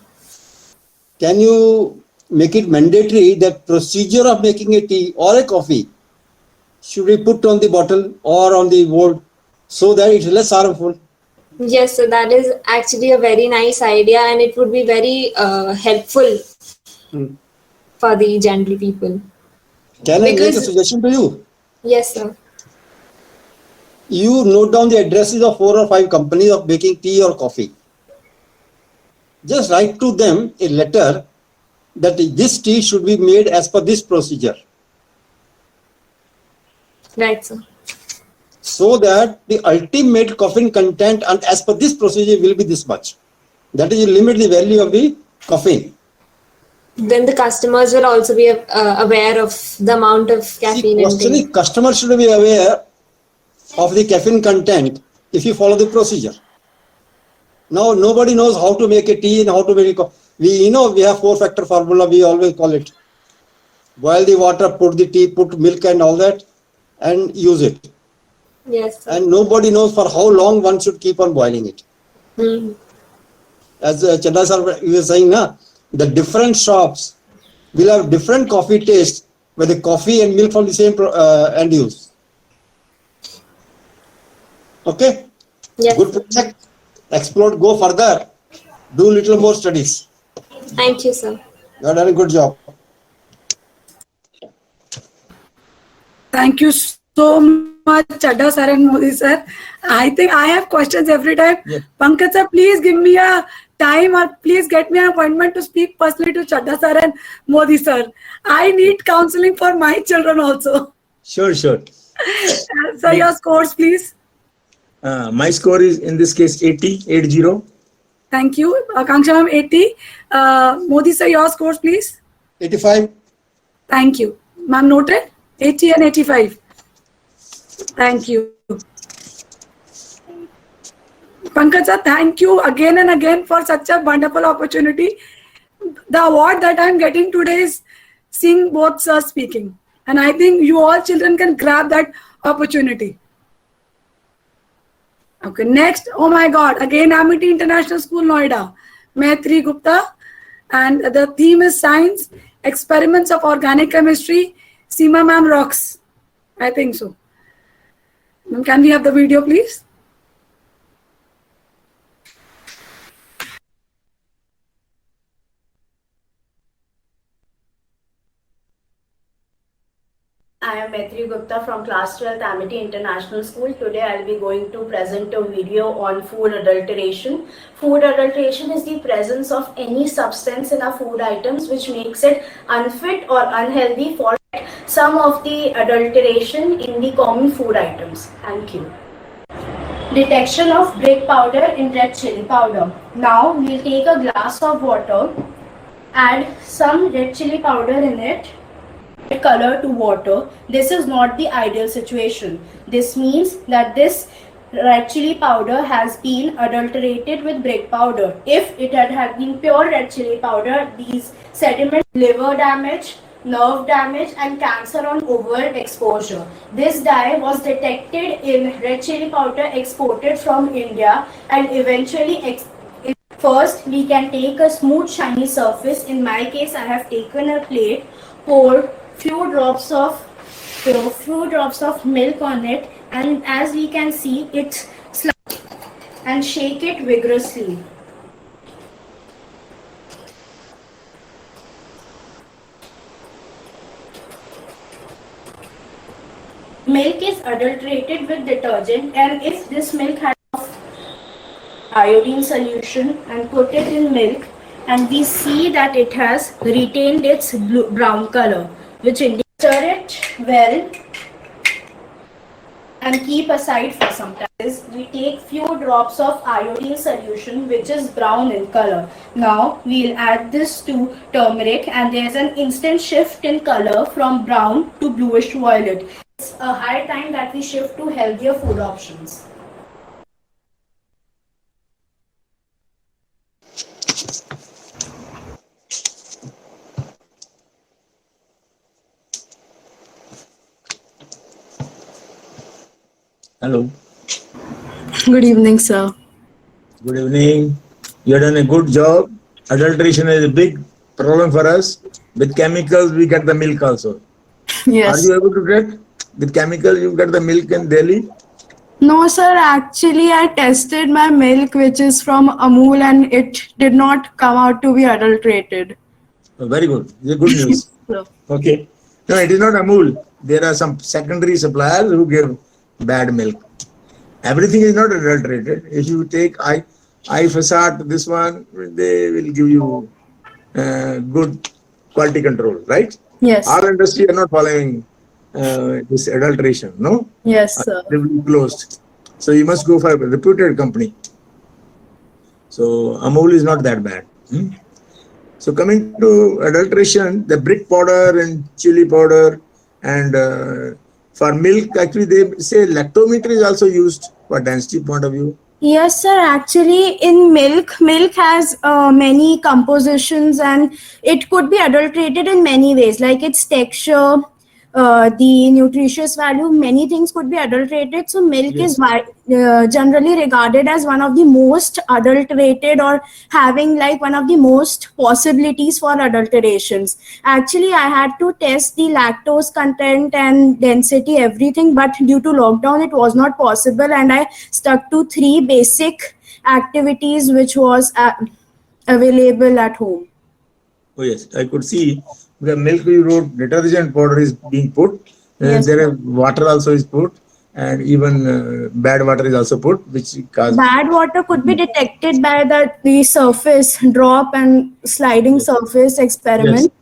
Can you make it mandatory that procedure of making a tea or a coffee should be put on the bottle or on the board so that it's less harmful? Yes, so that is actually a very nice idea, and it would be very helpful for the general people. Can I make a suggestion to you? Yes, sir. You note down the addresses of 4 or 5 companies of making tea or coffee. Just write to them a letter that this tea should be made as per this procedure. Right, sir. So that the ultimate caffeine content and as per this procedure will be this much. That is, you limit the value of the caffeine. Then the customers will also be aware of the amount of caffeine intake. Customers should be aware of the caffeine content if you follow the procedure. Now nobody knows how to make a tea and how to make a coffee. We have 4-factor formula, we always call it. Boil the water, put the tea, put milk and all that and use it. Yes, sir. And nobody knows for how long one should keep on boiling it. As Chandra sir you were saying, the different shops will have different coffee taste with the coffee and milk from the same end use. Okay? Yes. Good project. Explore, go further. Do little more studies. Thank you, sir. You have done a good job. Thank you so much, Chadda sir and Modi sir. I think I have questions every time. Yeah. Pankaj sir, please give me a time or please get me an appointment to speak personally to Chadda sir and Modi sir. I need counseling for my children also. Sure. Sir, your scores, please. My score is in this case 80. Thank you. Akanksha ma'am, 80. Modi sir, your scores, please. 85. Thank you. Ma'am, noted? 80 and 85. Thank you. Pankaj sir, thank you again and again for such a wonderful opportunity. The award that I'm getting today is seeing both sirs speaking. And I think you all children can grab that opportunity. Okay, next, oh my God, again Amity International School, Noida. Maitri Gupta. And the theme is Science, Experiments of Organic Chemistry. Seema ma'am rocks. I think so. Can we have the video, please? I am Maitri Gupta from class 12th Amity International School. Today I'll be going to present a video on food adulteration. Food adulteration is the presence of any substance in our food items which makes it unfit or unhealthy for some of the adulteration in the common food items. Thank you. Detection of brick powder in red chili powder. Now we'll take a glass of water, add some red chili powder in it, color to water. This is not the ideal situation. This means that this red chili powder has been adulterated with brick powder. If it had been pure red chili powder, these sediments, liver damage, nerve damage and cancer on overexposure. This dye was detected in red chili powder exported from India and eventually first we can take a smooth shiny surface. In my case I have taken a plate, pour few drops of milk on it, and as we can see it's slide and shake it vigorously. Milk is adulterated with detergent, and if this milk had iodine solution and put it in milk, and we see that it has retained its brown color, which indicates stir it well and keep aside for some time. We take few drops of iodine solution which is brown in color. Now we'll add this to turmeric and there's an instant shift in color from brown to bluish violet. It's a high time that we shift to healthier food options. Hello. Good evening, sir. Good evening. You have done a good job. Adulteration is a big problem for us. With chemicals, we get the milk also. Yes. Are you able to get with chemicals? You get the milk in Delhi? No, sir. Actually, I tested my milk, which is from Amul, and it did not come out to be adulterated. Oh, very good. This is good news. Okay. No, it is not Amul. There are some secondary suppliers who give bad milk. Everything is not adulterated. If you take Ifasat, this one, they will give you good quality control, right? Yes. Our industry are not following this adulteration, no? Yes, sir. They will be closed. So you must go for a reputed company. So Amul is not that bad. So coming to adulteration, the brick powder and chili powder and for milk, actually they say lactometer is also used for density point of view. Yes, sir. Actually, in milk has many compositions and it could be adulterated in many ways, like its texture, the nutritious value, many things could be adulterated. So milk is generally regarded as one of the most adulterated or having like one of the most possibilities for adulterations. Actually, I had to test the lactose content and density, everything, but due to lockdown, it was not possible. And I stuck to 3 basic activities which was available at home. Oh yes, I could see the milk you wrote detergent powder is being put. Yes. There is water also is put. and even bad water is also put, which causes. Bad water could be detected by the surface drop and sliding surface experiment,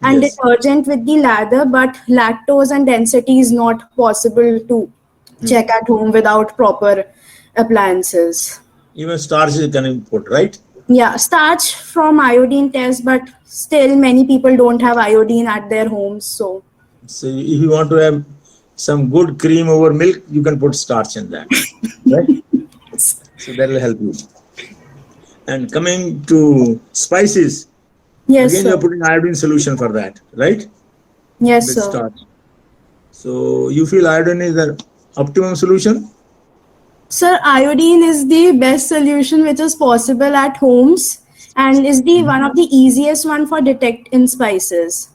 and detergent with the lather, but lactose and density is not possible to check at home without proper appliances. Even starch can be put, right? Yeah, starch from iodine test, but still many people don't have iodine at their homes. So if you want to have some good cream over milk, you can put starch in that, right? So that will help you. And coming to spices, yes, again sir. you're putting iodine solution for that, right? Yes, With sir. starch. So you feel iodine is the optimum solution? Sir, iodine is the best solution which is possible at homes and is the one of the easiest one for detect in spices.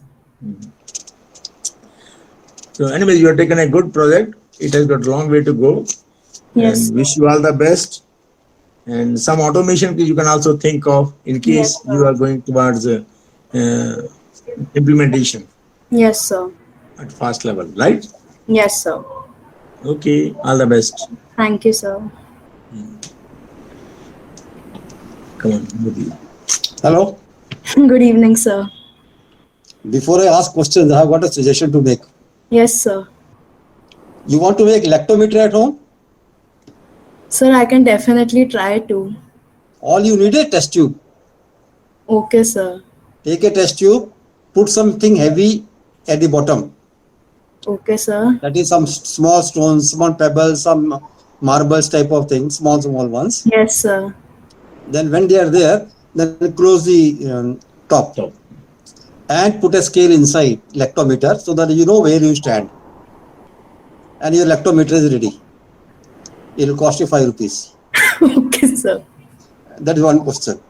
So anyway, you have taken a good project. It has got a long way to go. Yes. And wish you all the best. And some automation you can also think of in case you are going towards implementation Yes, sir. at fast level, right? Yes, sir. Okay, all the best. Thank you, sir. Come on, with you. Hello. Good evening, sir. Before I ask questions, I have got a suggestion to make. Yes, sir. You want to make lactometer at home? Sir, I can definitely try to. All you need is a test tube. Okay, sir. Take a test tube, put something heavy at the bottom. Okay, sir. That is some small stones, small pebbles, some marbles type of things, small ones. Yes, sir. Then when they are there, then close the top and put a scale inside lactometer so that you know where you stand. And your lactometer is ready. It will cost you 5 rupees. Okay, sir. That is one question.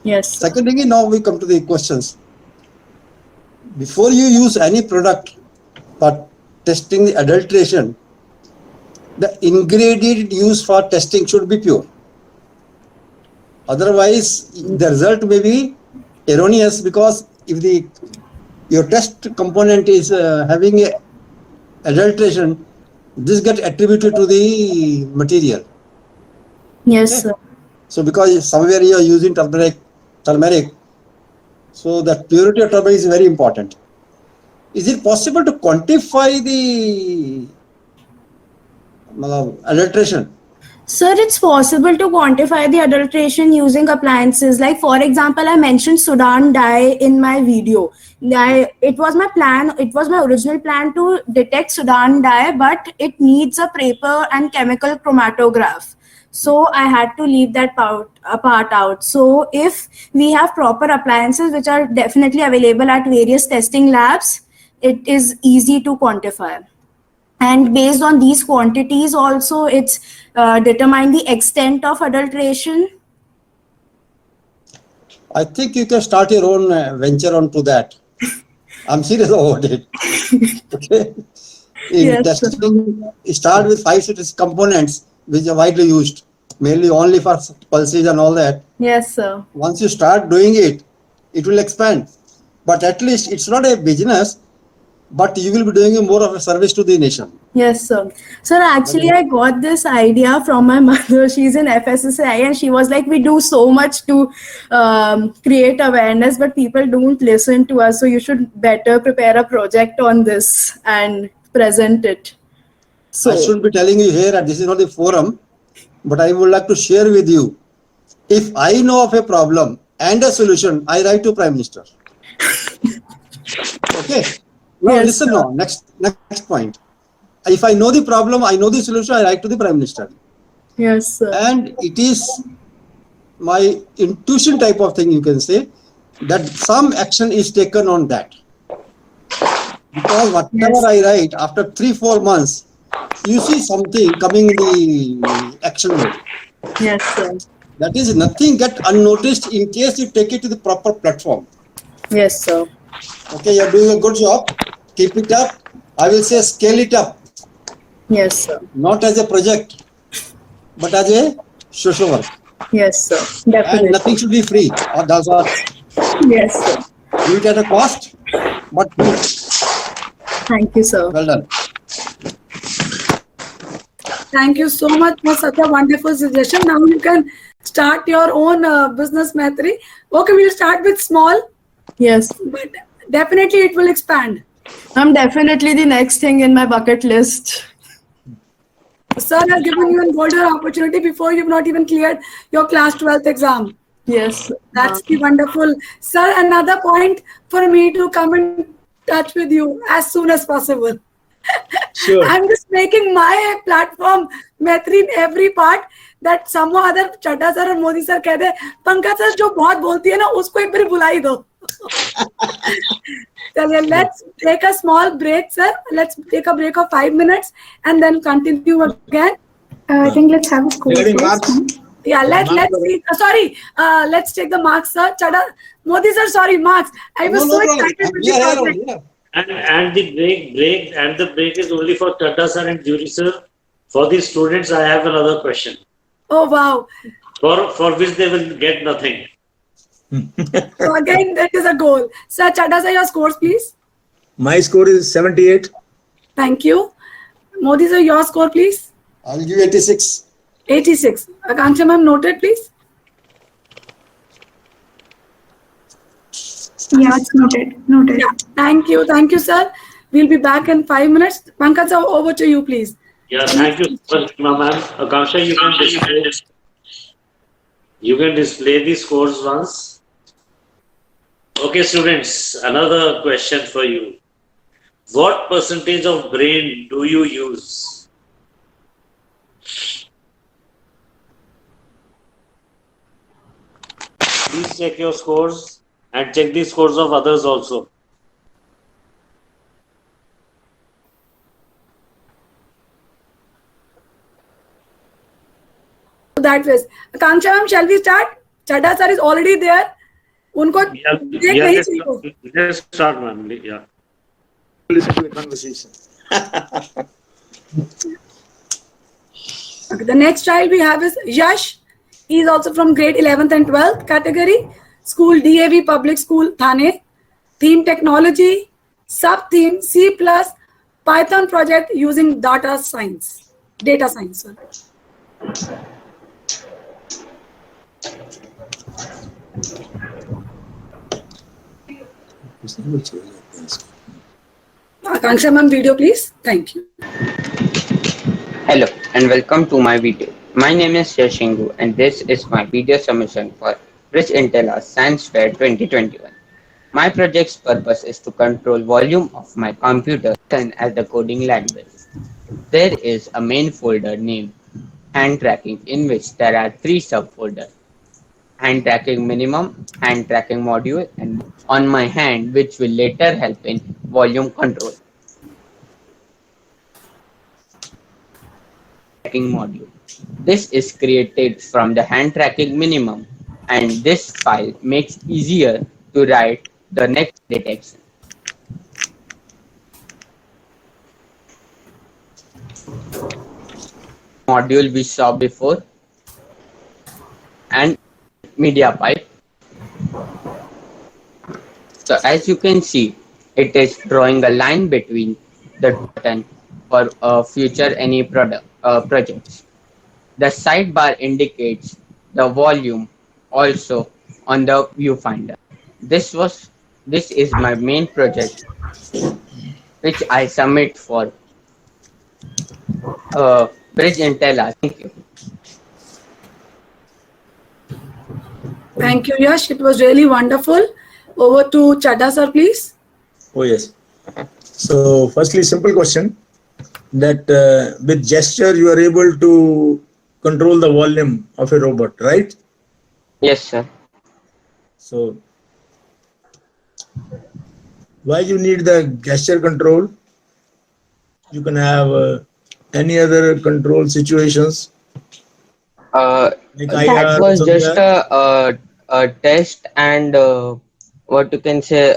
Yes. Second thing is, now we come to the questions. Before you use any product for testing the adulteration, the ingredient used for testing should be pure. Otherwise, the result may be erroneous, because if your test component is having a adulteration, this gets attributed to the material. Yes, sir. So because somewhere you are using turmeric, so the purity of turmeric is very important. Is it possible to quantify the adulteration? Sir, it's possible to quantify the adulteration using appliances. Like, for example, I mentioned Sudan dye in my video. It was my plan, it was my original plan to detect Sudan dye, but it needs a paper and chemical chromatograph. So I had to leave that part out. So if we have proper appliances, which are definitely available at various testing labs, it is easy to quantify. And based on these quantities also, it's determine the extent of adulteration. I think you can start your own venture onto that. I'm serious about it. Okay. In Yes, testing, start with 5-6 components which are widely used, mainly only for pulses and all that. Yes, sir. Once you start doing it, it will expand. But at least it's not a business, but you will be doing more of a service to the nation. Yes, sir. Sir, actually, I got this idea from my mother. She's in FSSAI, and she was like, we do so much to create awareness, but people don't listen to us. So you should better prepare a project on this and present it. So I shouldn't be telling you here, and this is not the forum, but I would like to share with you. If I know of a problem and a solution, I write to Prime Minister. Okay. Now Yes, listen sir. now. Next point. If I know the problem, I know the solution, I write to the Prime Minister. Yes, sir. And it is my intuition type of thing, you can say, that some action is taken on that. Because whatever I write, after 3-4 months, you see something coming in the action mode. Yes, sir. That is, nothing get unnoticed in case you take it to the proper platform. Yes, sir. Okay, you're doing a good job. Keep it up. I will say scale it up. Yes, sir. Not as a project, but as a social work. Yes, sir. And Definitely. nothing should be free. Or that's all. Yes, sir. Do it at a cost, but Thank you, sir. well done. Thank you so much for such a wonderful suggestion. Now you can start your own business, Maitri. Okay, we'll start with small, Yes. but definitely it will expand. I'm definitely the next thing in my bucket list. Sir has given you a golden opportunity before you've not even cleared your class 12th exam. Yes. That's the wonderful. Sir, another point for me to come in touch with you as soon as possible. Sure. I'm just making my platform, Maitri, in every part that somehow other Chadda sir और Modi sir कहते हैं Pankaj sir जो बहुत बोलती है ना उसको एक बार बुला ही दो. चलिए, let's take a small break, sir. Let's take a break of 5 minutes and then continue again. I think let's have a score. Regarding first. marks, Yeah, let's see. Sorry, let's take the marks, sir. Chadda, Modi sir, sorry, marks. I was so excited with the project. And the break is only for Chadda sir and Jury sir. For the students, I have another question. Oh wow! For which they will get nothing. So again, that is a goal. Sir, Chadda sir, your scores, please. my score is 78. Thank you. Modi sir, your score, please. I'll give 86. 86. Akanksha ma'am, noted, please. Yeah, it's noted. Noted. Yeah. Thank you, sir. We'll be back in 5 minutes. Pankaj sir, over to you, please. Yeah, thank you, ma'am. Akanksha, you can display the scores once. Okay, students, another question for you. What percentage of brain do you use? Please check your scores and check the scores of others also. That was Akanksha ma'am, shall we start? Chadda sir is already there. Unko Yeah, let's start, ma'am. Yeah. Listen to the conversation. Okay, the next child we have is Yash. He is also from grade 11th and 12th category. School DAV Public School, Thane. Theme technology. Sub-theme C++. Python project using data science. Sorry. Akanksha ma'am, video please. Thank you. Hello and welcome to my video. My name is Yashingu and this is my video submission for Bridge Intella Science Fair 2021. My project's purpose is to control volume of my computer and as the coding language. There is a main folder named hand tracking in which there are 3 subfolders. Hand tracking minimum, hand tracking module, and on my hand, which will later help in volume control. Tracking module. This is created from the hand tracking minimum, and this file makes easier to write the next detection. Module we saw before, and media pipe. So as you can see, it is drawing a line between the button for future any projects. The sidebar indicates the volume also on the viewfinder. This is my main project which I submit for Bridge Intella. Thank you. Thank you, Yash. It was really wonderful. Over to Chadda sir, please. Oh, yes. So, firstly, simple question that with gesture you are able to control the volume of a robot, right? Yes, sir. So, why you need the gesture control? You can have any other control situations. That was just a test and what you can say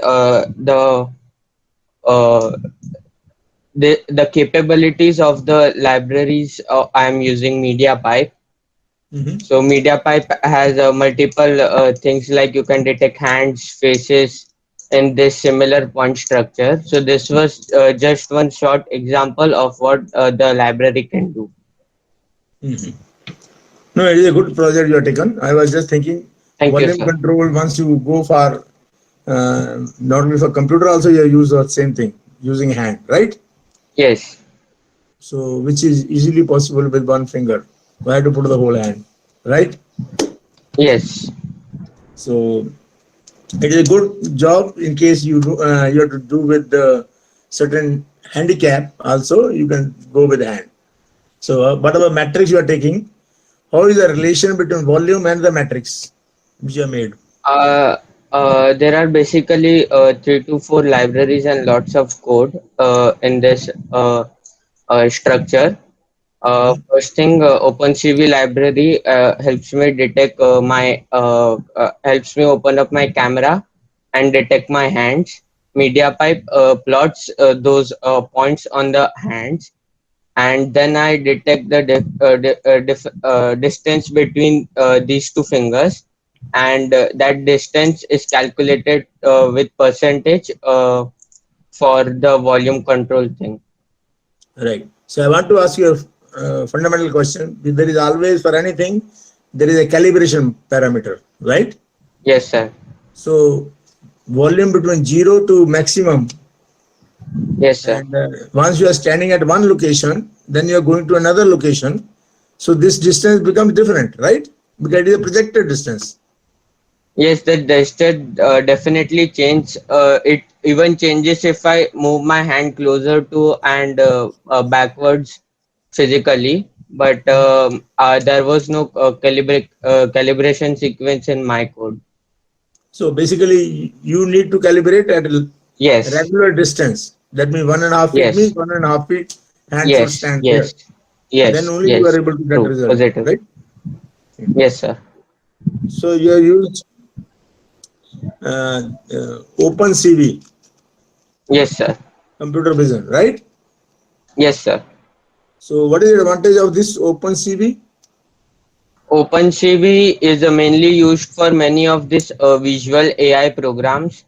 the capabilities of the libraries. I am using MediaPipe. So MediaPipe has multiple things like you can detect hands, faces in this similar point structure. So this was just one short example of what the library can do. No, it is a good project you have taken. I was just thinking, Thank you, volume sir. control, once you go for, not only for computer, also you use the same thing, using hand, right? Yes. So, which is easily possible with one finger. Why to put the whole hand, right? Yes. So, it is a good job in case you you have to do with the certain handicap. Also, you can go with hand. So, whatever matrix you are taking, how is the relation between volume and the matrix which you have made? There are basically 3 to 4 libraries and lots of code in this structure. First thing, OpenCV library helps me detect helps me open up my camera and detect my hands. MediaPipe plots those points on the hands, and then I detect the distance between these two fingers, and that distance is calculated with percentage for the volume control thing. Right. So I want to ask you a fundamental question. There is always, for anything, there is a calibration parameter, right? Yes, sir. So volume between 0 to maximum. Yes, sir. And once you are standing at one location, then you are going to another location. So this distance becomes different, right? Because it is a projected distance. Yes, the distance definitely change. It even changes if I move my hand closer to and backwards physically. But there was no calibration sequence in my code. So basically, you need to calibrate at a Yes. regular distance. That means 1.5 feet Yes. means 1.5 feet hand should Yes. stand Yes. there. Yes. Then only yes. you are able to get True. result, Positive. right? Yes, sir. So you have used OpenCV. Yes, sir. Computer vision, right? Yes, sir. So what is the advantage of this OpenCV? OpenCV is mainly used for many of these visual AI programs.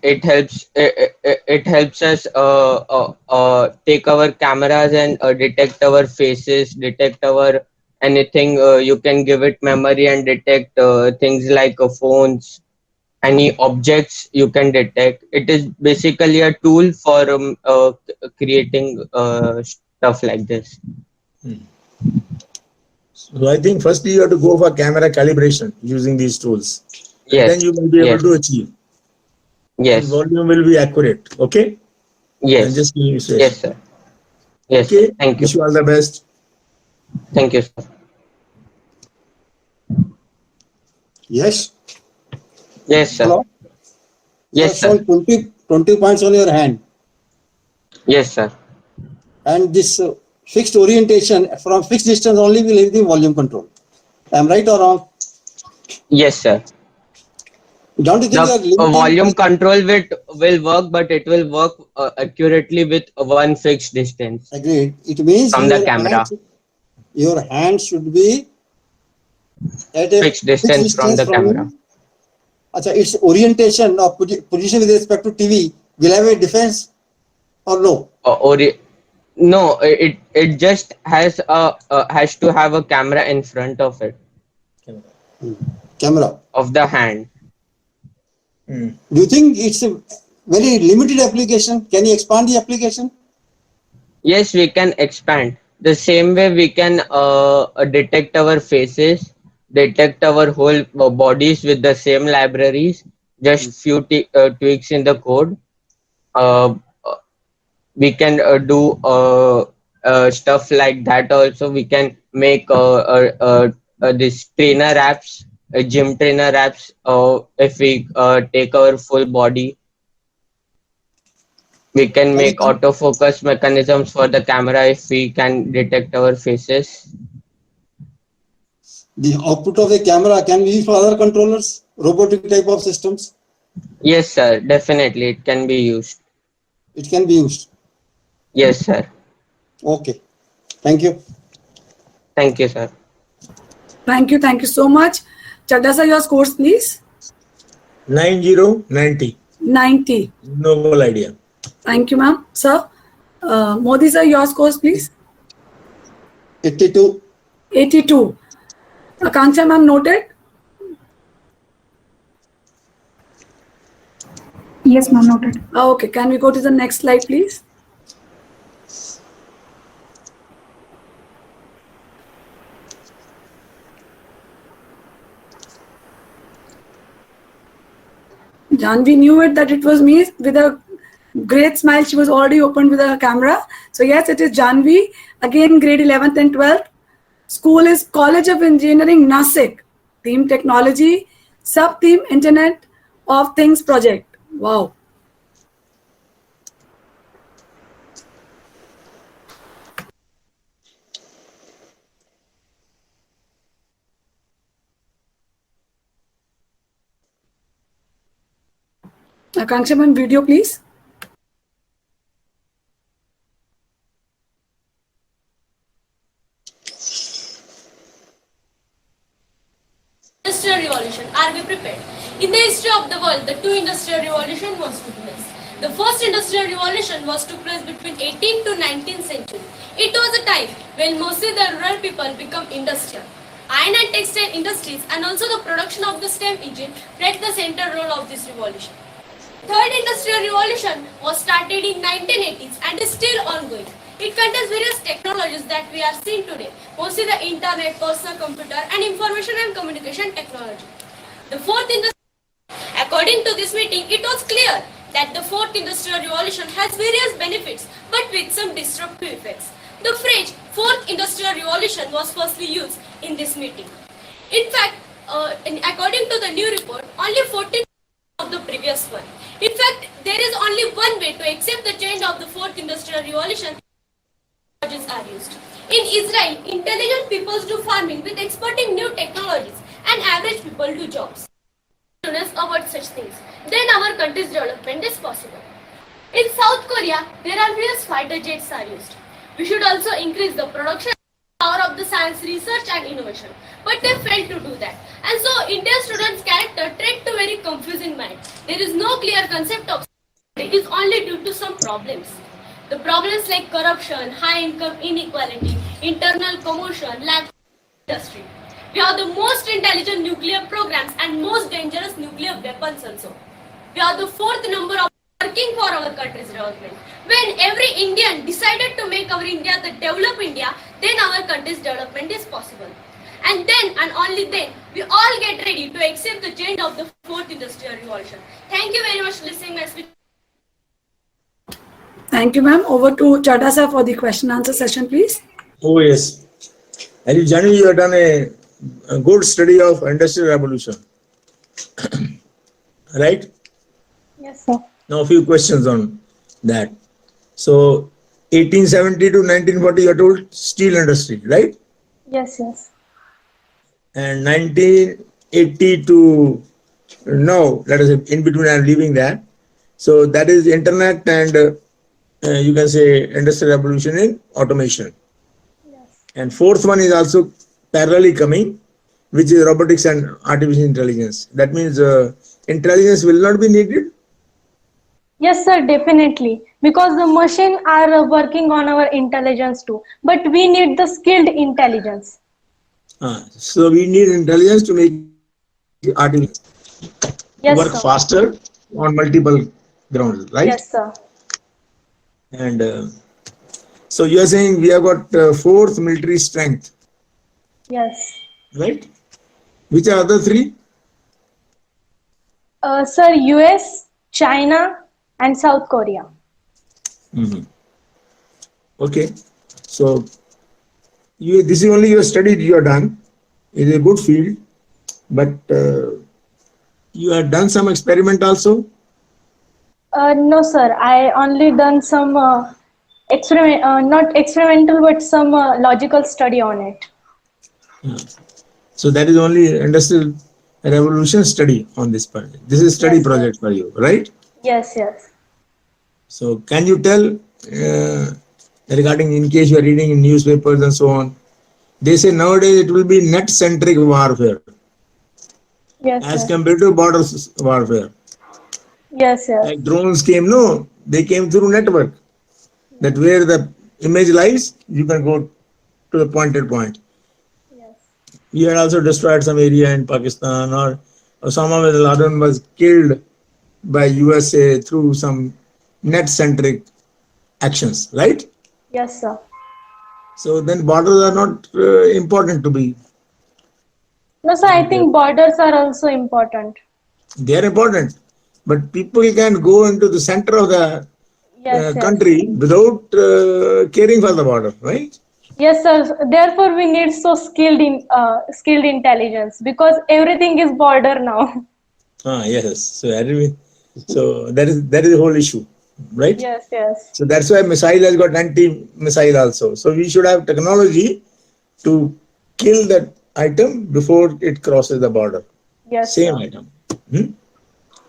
It helps us take our cameras and detect our faces, detect our anything. You can give it memory and detect things like phones, any objects you can detect. It is basically a tool for creating stuff like this. So I think firstly you have to go for camera calibration using these tools. And Yes. then you will be able Yes. to achieve. Yes. And volume will be accurate. Okay? Yes. And just give me space. Yes, sir. Yes. Okay. Sir. Thank you. Wish you all the best. Thank you, sir. Yes. Yes, sir. Hello. Yes, You have shown 20 points on your hand. Yes, sir. And this fixed orientation from fixed distance only will have the volume control. Am I right or wrong? Yes, sir. Don't you think you are The limiting volume control will work, but it will work accurately with one fixed distance. Agreed. It means from the camera. Your hand should be at a Fixed distance from the camera. Achha, its orientation or position with respect to TV will have a difference or no? No, it just has to have a camera in front of it. Camera of the hand. Do you think it's a very limited application? Can you expand the application? Yes, we can expand. The same way we can detect our faces, detect our whole bodies with the same libraries, just few tweaks in the code. We can do stuff like that also. We can make this trainer apps, gym trainer apps, if we take our full body. We can make autofocus mechanisms for the camera if we can detect our faces. The output of a camera can be used for other controllers, robotic type of systems? Yes, sir. Definitely, it can be used. It can be used? Yes, sir. Okay. Thank you. Thank you, sir. Thank you. Thank you so much. Chadda sir, your scores, please. 90. 90. Noble idea. Thank you, ma'am. Sir, Modi sir, your scores, please. 82. 82. Akanksha ma'am noted? Yes, ma'am, noted. Okay, can we go to the next slide, please? Janvi knew it that it was me. With a great smile, she was already opened with her camera. So yes, it is Janvi. Again, grade 11th and 12th. School is College of Engineering, Nasik. Theme Technology. Sub-theme Internet of Things project. Wow. Akanksha ma'am, video please. Industrial Revolution. Are we prepared? In the history of the world, the two industrial revolutions was witnessed. The first industrial revolution was took place between 18th to 19th century. It was a time when mostly the rural people become industrial. Iron and textile industries and also the production of the steam engine played the central role of this revolution. Third industrial revolution was started in 1980s and is still ongoing. It contains various technologies that we are seeing today, mostly the internet, personal computer and information and communication technology. The fourth according to this meeting, it was clear that the fourth industrial revolution has various benefits but with some disruptive effects. The phrase fourth industrial revolution was firstly used in this meeting. In fact, according to the new report, only 14% of the previous one. In fact, there is only one way to accept the change of the fourth industrial revolution. Technologies are used. In Israel, intelligent people do farming with exporting new technologies and average people do jobs. Students about such things. Then our country's development is possible. In South Korea, there are various fighter jets are used. We should also increase the production power of the science research and innovation. But they failed to do that. And so Indian students' character trend to very confusing mind. There is no clear concept of it is only due to some problems. The problems like corruption, high income inequality, internal commotion, lack of industry. We have the most intelligent nuclear programs and most dangerous nuclear weapons also. We are the fourth number of working for our country's development. When every Indian decided to make our India the developed India, then our country's development is possible. And then and only then, we all get ready to accept the change of the fourth industrial revolution. Thank you very much for listening my speech. Thank you, ma'am. Over to Chadha sir for the question answer session, please. Oh, yes. And Janvi, you have done a good study of industrial revolution. Right? Yes, sir. Now, a few questions on that. So, 1870 to 1940, you are told steel industry, right? Yes, yes. And 1980 to now, let us say in between, I am leaving that. So, that is internet and you can say industrial revolution in automation. Yes. And fourth one is also parallelly coming, which is robotics and artificial intelligence. That means intelligence will not be needed. Yes, sir, definitely. Because the machine are working on our intelligence too. But we need the skilled intelligence. So we need intelligence to make artificial Yes, work sir. faster on multiple grounds, right? Yes, sir. And so you are saying we have got fourth military strength, Yes. right? Which are other three? Sir, US, China, and South Korea. Okay. So this is only your study you have done. It is a good field, but you have done some experiment also. No, sir. I only done some experiment, not experimental, but some logical study on it. So that is only industrial revolution study on this project. This is study Yes, sir. project for you, right? Yes, yes. So can you tell regarding, in case you are reading in newspapers and so on, they say nowadays it will be net-centric warfare Yes, as sir. compared to border warfare. Yes, yes. Like drones came, they came through network. That where the image lies, you can go to the pointed point. Yes. He had also destroyed some area in Pakistan, or Osama bin Laden was killed by USA through some net-centric actions, right? Yes, sir. So then borders are not important to be. No, sir, I think borders are also important. They are important, but people can go into the center of the Yes, yes. country without caring for the border, right? Yes, sir. Therefore, we need so skilled intelligence because everything is border now. Yes. So that is the whole issue, right? Yes, yes. So that's why missile has got anti-missile also. So we should have technology to kill that item before it crosses the border. Yes. Same Sir. item.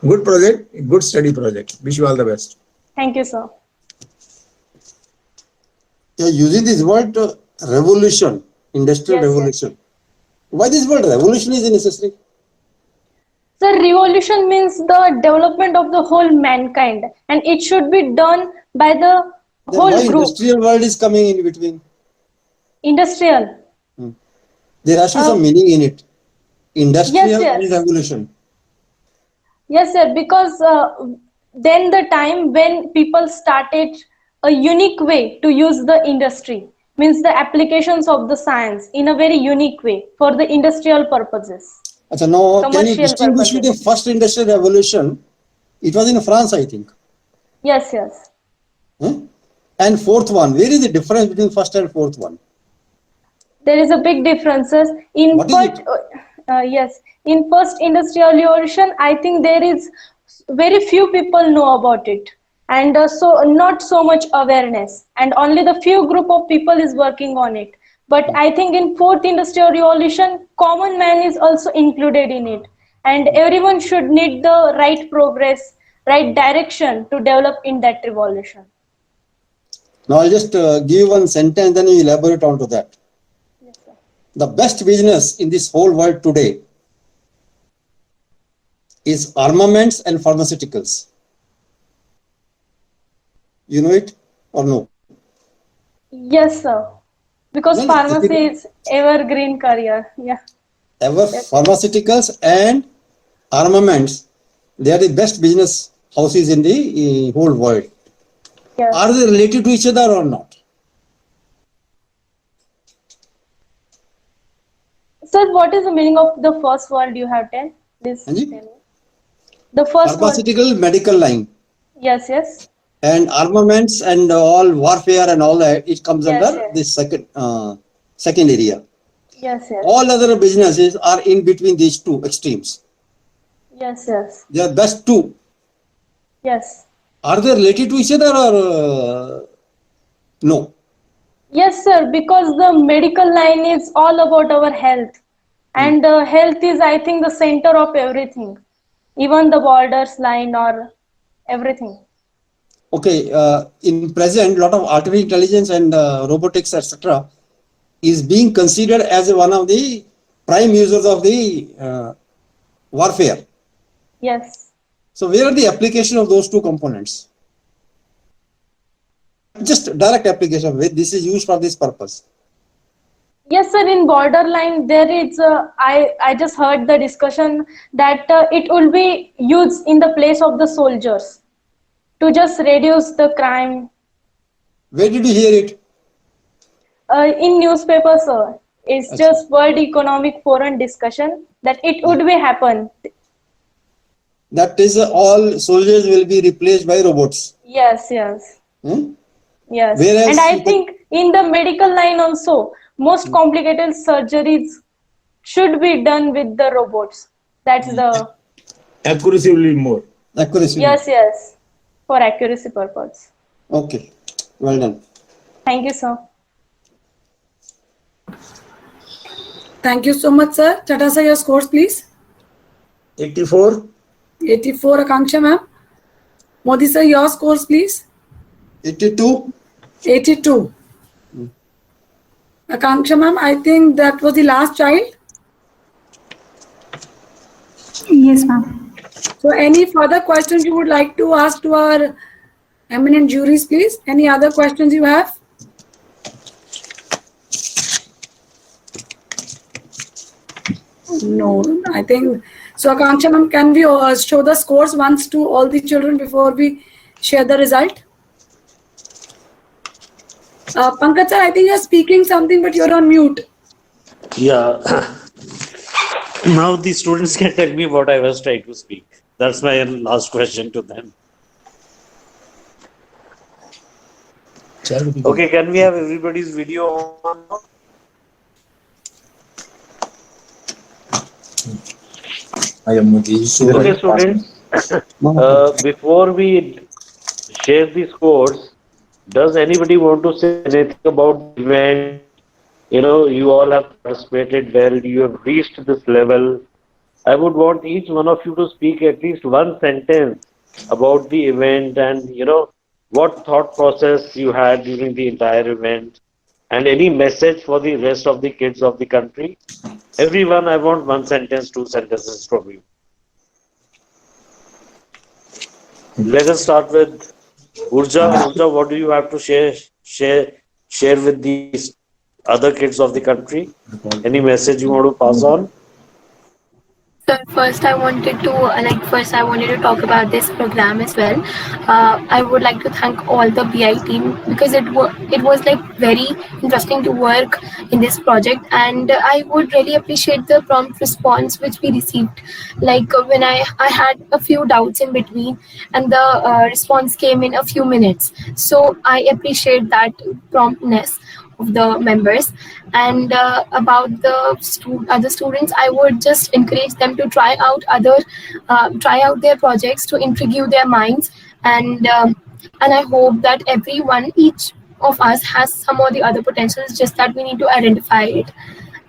Good project, good study project. Wish you all the best. Thank you, sir. Yeah, using this word revolution, industrial Yes, yes. revolution. Why this word revolution is necessary? So revolution means the development of the whole mankind, and it should be done by the Then whole why group. industrial word is coming in between? Industrial. There has to be some meaning in it. Industrial yes. and revolution. Yes, sir. Because then the time when people started a unique way to use the industry, means the applications of the science in a very unique way for the industrial purposes. Achha, now, can you Commercial distinguish with the purposes. first industrial revolution? It was in France, I think. Yes, yes. And fourth one, where is the difference between first and fourth one? There is a big differences in What is first. Yes, in first industrial revolution, I think there is very few people know about it, and so not so much awareness, and only the few group of people is working on it. But I think in fourth industrial revolution, common man is also included in it, and everyone should need the right progress, right direction to develop in that revolution. Now, I'll just give you one sentence, then you elaborate onto that. The best business in this whole world today is armaments and pharmaceuticals. You know it or no? Yes, sir. Because Well, pharmacy is evergreen career. Yeah. Pharmaceuticals and armaments, they are the best business houses in the whole world. Yes. Are they related to each other or not? Sir, what is the meaning of the first word you have tell? This. Tell me. The first word. Pharmaceutical, medical line. Yes, yes. And armaments and all warfare and all that, it comes Yes, under yes. this second area. Yes, yes. All other businesses are in between these two extremes. Yes, yes. They are best two. Yes. Are they related to each other or no? Yes, sir. Because the medical line is all about our health, and health is, I think, the center of everything, even the borders line or everything. Okay, in present, lot of artificial intelligence and robotics, etc., is being considered as one of the prime users of the warfare. Yes. So, where are the application of those two components? Just direct application. This is used for this purpose. Yes, sir. In borderline, there is. I just heard the discussion that it will be used in the place of the soldiers to just reduce the crime. Where did you hear it? In newspaper, sir. It's just World Economic Forum discussion that it would be happen. That is, all soldiers will be replaced by robots. Yes, yes. Yes. Whereas And I think in the medical line also, most complicated surgeries should be done with the robots. That's the Accuracy will be more. Accuracy. yes, yes, for accuracy purpose. Okay. Well done. Thank you, sir. Thank you so much, sir. Chata sir, your scores, please. 84. 84, Akanksha ma'am. Modi sir, your scores, please. 82. 82. Akanksha ma'am, I think that was the last child. Yes, ma'am. So any further questions you would like to ask to our eminent juries, please? Any other questions you have? No, I think so. Akanksha ma'am, can we show the scores once to all the children before we share the result? Pankaj sir, I think you're speaking something, but you're on mute. Yeah. Now the students can tell me what I was trying to speak. That's my last question to them. Okay, can we have everybody's video on now? Okay, students. Before we share the scores, does anybody want to say anything about the event? You know, you all have participated well, you have reached this level. I would want each one of you to speak at least one sentence about the event and, you know, what thought process you had during the entire event and any message for the rest of the kids of the country. Everyone, I want one sentence, two sentences from you. Let us start with Urja. Urja, what do you have to share with the other kids of the country? Any message you want to pass on? So first, I wanted to talk about this program as well. I would like to thank all the BI team because it was like very interesting to work in this project, and I would really appreciate the prompt response which we received. Like when I had a few doubts in between, and the response came in a few minutes. So I appreciate that promptness of the members. And about the other students, I would just encourage them to try out their projects to intrigue their minds, and I hope that each of us has some or the other potentials, just that we need to identify it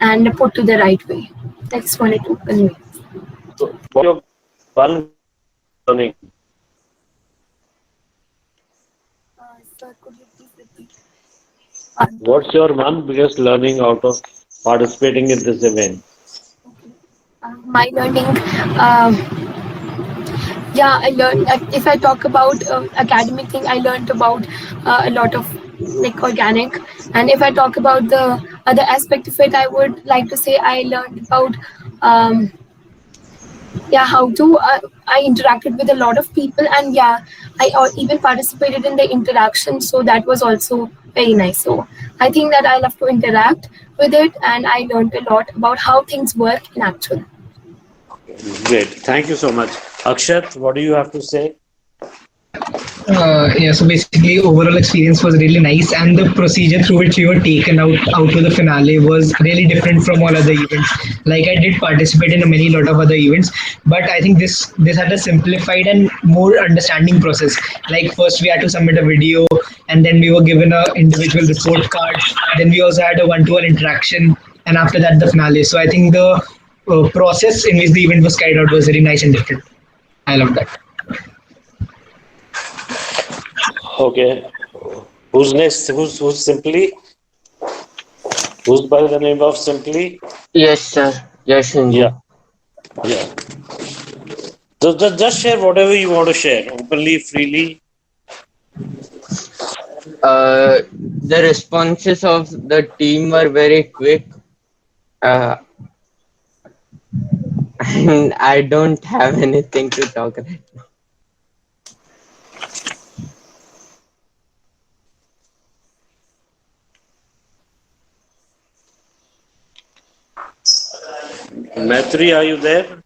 and put to the right way. I just wanted to convey. So, what's your one learning? Sir, could you please repeat? What's your one biggest learning out of participating in this event? My learning, I learned, if I talk about academic thing, I learned about a lot of like organic. And if I talk about the other aspect of it, I would like to say I learned about how to I interacted with a lot of people, and I even participated in the interaction, so that was also very nice. So I think that I love to interact with it, and I learned a lot about how things work in actual. Great. Thank you so much. Akshat, what do you have to say? So basically overall experience was really nice, and the procedure through which we were taken out to the finale was really different from all other events. Like I did participate in many lot of other events, but I think this had a simplified and more understanding process. Like first we had to submit a video, and then we were given a individual report card, then we also had a one-to-one interaction, and after that the finale. So I think the process in which the event was carried out was very nice and different. I love that. Okay. Who's next? Who's Simply? Who's by the name of Simply? Yes, sir. Yes, Yeah. So just share whatever you want to share, openly, freely. The responses of the team were very quick. And I don't have anything to talk right now. Maitri, are you there?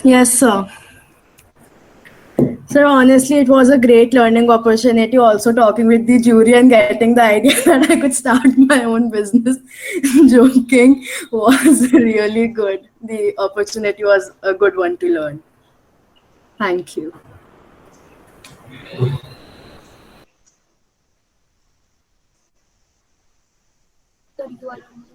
Yes, sir. Sir, honestly, it was a great learning opportunity. Also, talking with the jury and getting the idea that I could start my own business, joking, was really good. The opportunity was a good one to learn. Thank you. Sir, you are on mute.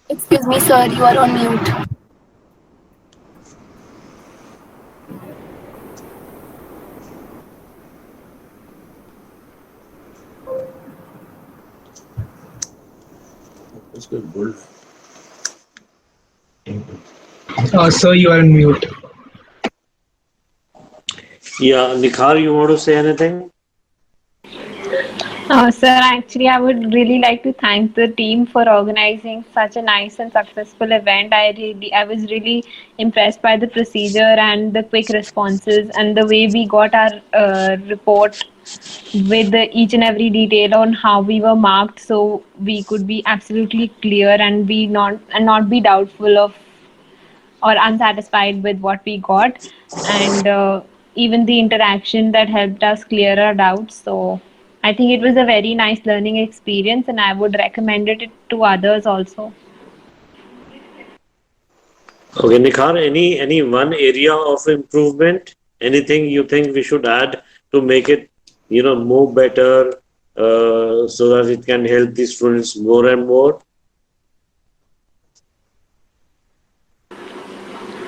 Excuse me, sir, you are on mute. Sir, you are on mute. Yeah, Nikhar, you want to say anything? Sir, actually, I would really like to thank the team for organizing such a nice and successful event. I was really impressed by the procedure and the quick responses and the way we got our report with each and every detail on how we were marked, so we could be absolutely clear and not be doubtful of or unsatisfied with what we got, and even the interaction that helped us clear our doubts. So I think it was a very nice learning experience, and I would recommend it to others also. Okay, Nikhar, any one area of improvement? Anything you think we should add to make it, more better, so that it can help the students more and more?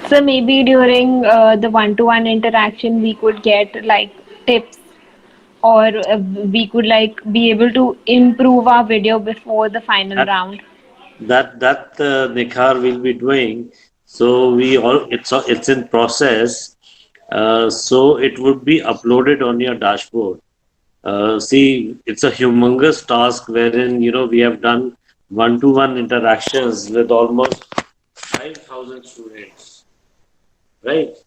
So maybe during the one-to-one interaction, we could get like tips, or we could like be able to improve our video before the final round. That Nikhar will be doing. So it's in process. So it would be uploaded on your dashboard. See, it's a humongous task wherein we have done one-to-one interactions with almost 5,000 students. Right?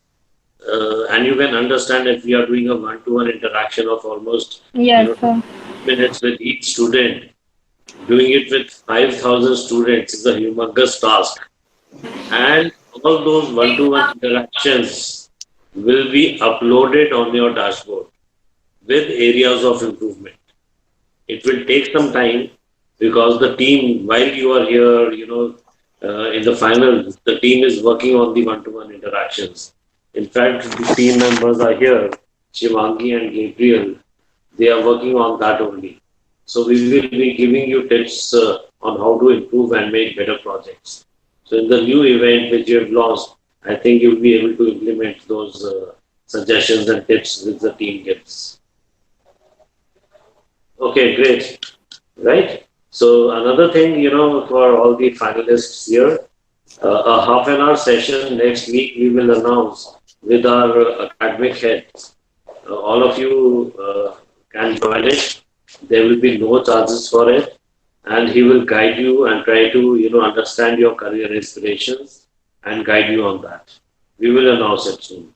And you can understand if we are doing a one-to-one interaction of almost minutes with each student, doing it with 5,000 students is a humongous task. And all those one-to-one interactions will be uploaded on your dashboard with areas of improvement. It will take some time because the team, while you are here, in the final, the team is working on the one-to-one interactions. In fact, the team members are here, Shivangi and Gabriel. They are working on that only. So we will be giving you tips on how to improve and make better projects. So in the new event which you have launched, I think you'll be able to implement those suggestions and tips which the team gives. Okay, great. Right? So another thing, for all the finalists here, a half-an-hour session next week we will announce with our academic heads. All of you can join it. There will be no charges for it, and he will guide you and try to, understand your career aspirations and guide you on that. We will announce it soon.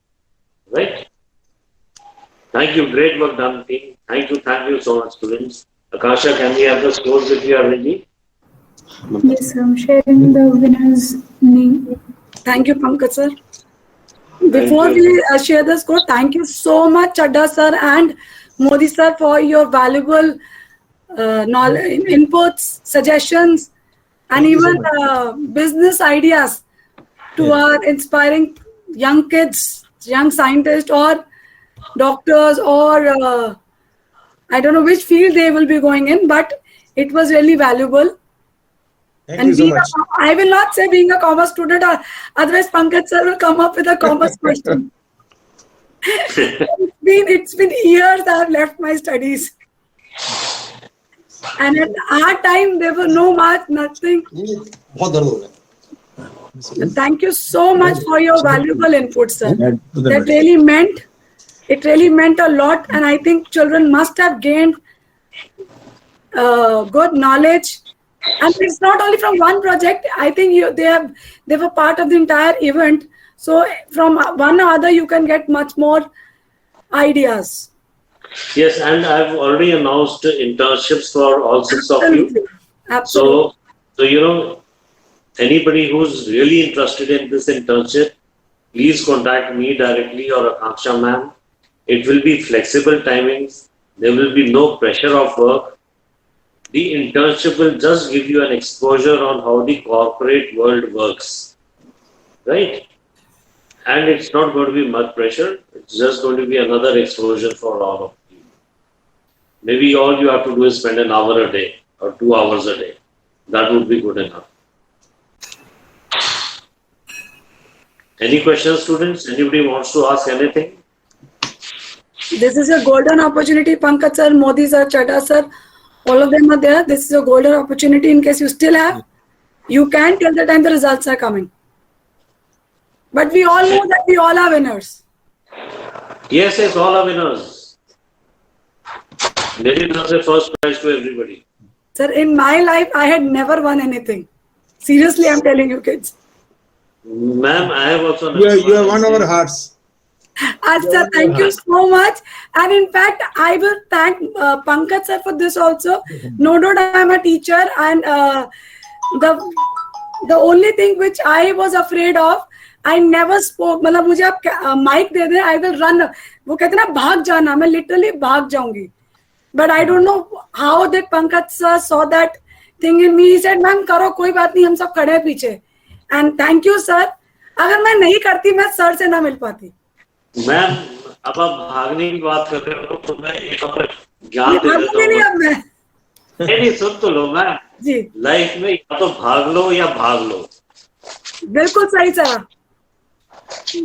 Right? Thank you. Great work done, team. Thank you so much, students. Akasha, can we have the scores if you are ready? Yes, I'm sharing the winner's name. Thank you, Pankaj sir. Before we share the score, thank you so much, Chadda sir and Modi sir, for your valuable knowledge, inputs, suggestions, and even business ideas to our inspiring young kids, young scientists, or doctors, or I don't know which field they will be going in, but it was really valuable. Thank you so much. I will not say being a commerce student, otherwise Pankaj sir will come up with a commerce question. It's been years I have left my studies. And at our time, there were no math, nothing. Thank you so much for your valuable input, sir. It really meant a lot, and I think children must have gained good knowledge. And it's not only from one project. I think they were part of the entire event. So from one or other, you can get much more ideas. Yes, and I've already announced internships for all 6 of you. Absolutely. So anybody who's really interested in this internship, please contact me directly or Akanksha ma'am. It will be flexible timings. There will be no pressure of work. The internship will just give you an exposure on how the corporate world works, right? And it's not going to be much pressure. It's just going to be another exposure for all of you. Maybe all you have to do is spend an hour a day or 2 hours a day. That would be good enough. Any questions, students? Anybody wants to ask anything? This is a golden opportunity, Pankaj sir, Modi sir, Chadda sir. All of them are there. This is a golden opportunity in case you still have You can till the time the results are coming. But we all know that we all are winners. Yes, yes, all are winners. Lady does a first prize to everybody. Sir, in my life, I had never won anything. Seriously, I'm telling you, kids. Ma'am, I have also. You have won our hearts. Sir, thank you so much. And in fact, I will thank Pankaj sir for this also. No doubt I am a teacher, and the only thing which I was afraid of, I never spoke. मतलब मुझे आप mic they they, I will run. वो कहते ना भाग जाना, मैं literally भाग जाऊंगी. But I don't know how did Pankaj sir saw that thing in me. He said, "ma'am करो, कोई बात नहीं, हम सब खड़े हैं पीछे." And thank you sir. अगर मैं नहीं करती, मैं सर से ना मिल पाती. मैम, अब आप भागने की बात कर रहे हो तो मैं एक और ज्ञान दे देता हूँ. नहीं, सुन तो लो मैम. जी. लाइफ में या तो भाग लो या भाग लो. बिल्कुल सही सर.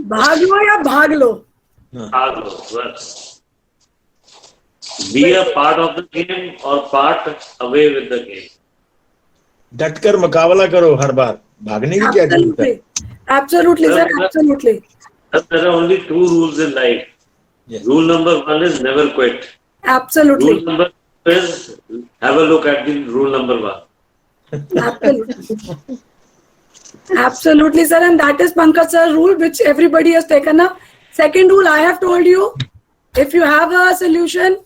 भाग लो या भाग लो. भाग लो बस. Be a part of the game or part away with the game. डटकर मुकाबला करो हर बार. भागने की क्या जरूरत है? Absolutely, sir. Absolutely. There are only two rules in life. Yes. Rule number 1 is never quit. Absolutely. Rule number 2 is have a look at the rule number 1. Absolutely. Absolutely, sir. And that is Pankaj sir rule, which everybody has taken up. Second rule, I have told you, if you have a solution,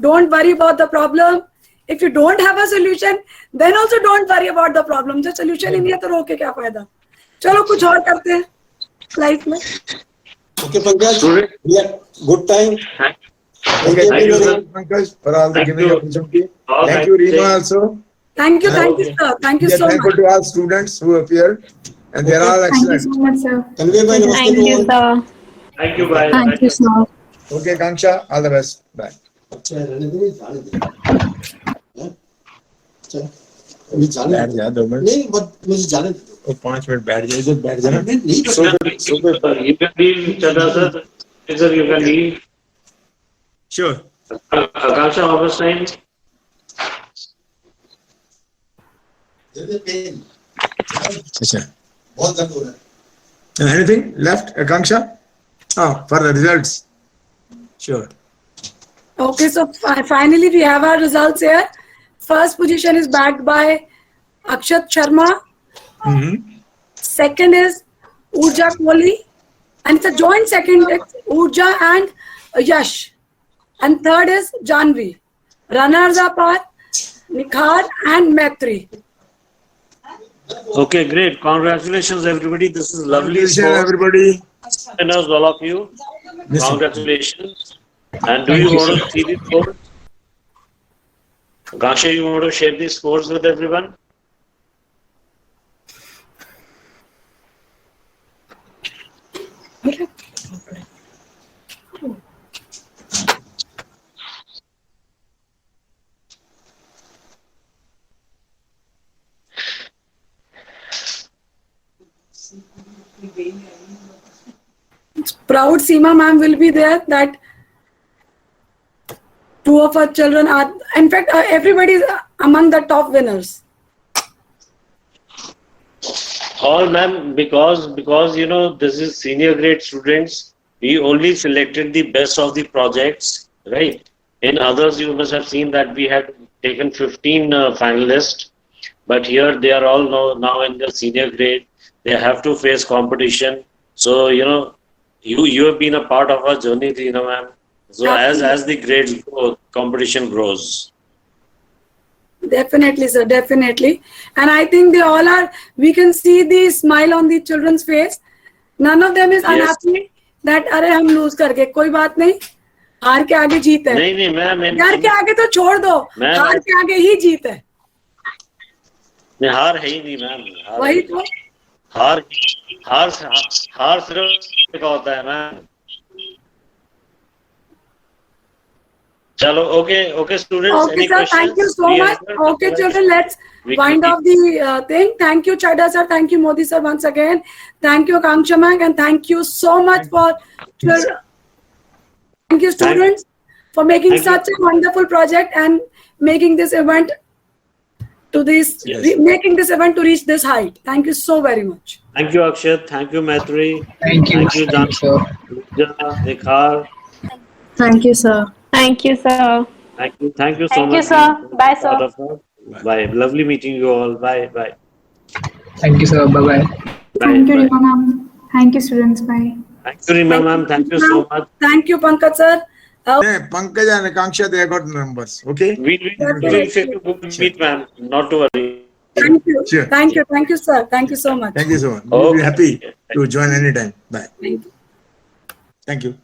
don't worry about the problem. If you don't have a solution, then also don't worry about the problem. जो solution ही नहीं है तो रो के क्या फायदा? चलो कुछ और करते हैं लाइफ में. Okay, Pankaj. Yeah, good time. Okay, thank you, sir, Pankaj, for all the giving opportunity. Thank you, Rima, also. Thank you, sir. Thank you so much. Thankful to all students who appeared, and they are all excellent. Thank you so much, sir. Convey my namaste Thank to you, all. sir. Thank you, bye. Thank you, sir. Okay, Kanksha, all the best. Bye. अच्छा रहने दे, जाने दे. हैं? अच्छा, अभी जाने बैठ दे. जा 2 minute. नहीं, बट मुझे जाने दे. वो 5 मिनट बैठ जा. इधर बैठ जाना. नहीं, So you can leave, Chadha sir. Sir, you can leave. Sure. Akansha, how much time? दे दे पेन. अच्छा. बहुत दर्द हो रहा है. Anything left, Akanksha? For the results. Sure. Okay, so finally we have our results here. First position is backed by Akshat Sharma. Second is Urja Kohli. And it's a joint second, it's Urja and Yash. And third is Janvi. Runners up are Nikhar and Maitri. Okay, great. Congratulations, everybody. This is lovely. Congratulations, everybody. Winners, all of you. Congratulations. And do you want to see the scores? Gasha, you want to share the scores with everyone? Proud Seema ma'am will be there, that two of our children are, in fact, everybody is among the top winners. All ma'am, because you know this is senior grade students, we only selected the best of the projects, right? In others, you must have seen that we had taken 15 finalists, but here they are all now in the senior grade. They have to face competition. So you know, you have been a part of our journey, Tina ma'am. So as the grades grow, competition grows. Definitely, sir, definitely. And I think they all are, we can see the smile on the children's face. None of them is unhappy that अरे हम lose कर गए, कोई बात नहीं, हार के आगे जीत है. नहीं मैम, हार के आगे तो छोड़ दो, हार के आगे ही जीत है. नहीं, हार है ही नहीं मैम. वही तो. हार सिर्फ का होता है ma'am. Chalo, okay, students. Okay, any sir, questions? thank you so much. Okay, children, let's wind up the thing. Thank you, Chadha sir. Thank you, Modi sir, once again. Thank you, Akanksha ma'am, and thank you so much for thank you, students, for making such a wonderful project and making this event to this, making this event to reach this height. Thank you so very much. Thank you, Akshat. Thank you, Maitri. Thank you. Jan, Pooja, Nikhar. Thank you, sir. Thank you, sir. Thank you. Thank you so Thank you, much. sir. Bye, sir. Bye. Lovely meeting you all. Bye. Bye. Thank you, sir. Bye-bye. Thank you, Rima ma'am. Thank you, students. Bye. Thank you, Rima ma'am. Thank you so much. Thank you, Pankaj sir. Pankaj and Akanksha, they have got numbers. Okay. We'll schedule Google Meet, ma'am. Not to worry. Thank you. Sure. Thank you. Thank you, sir. Thank you so much. Thank you so much. We'll be happy to join anytime. Bye. Thank you. Thank you.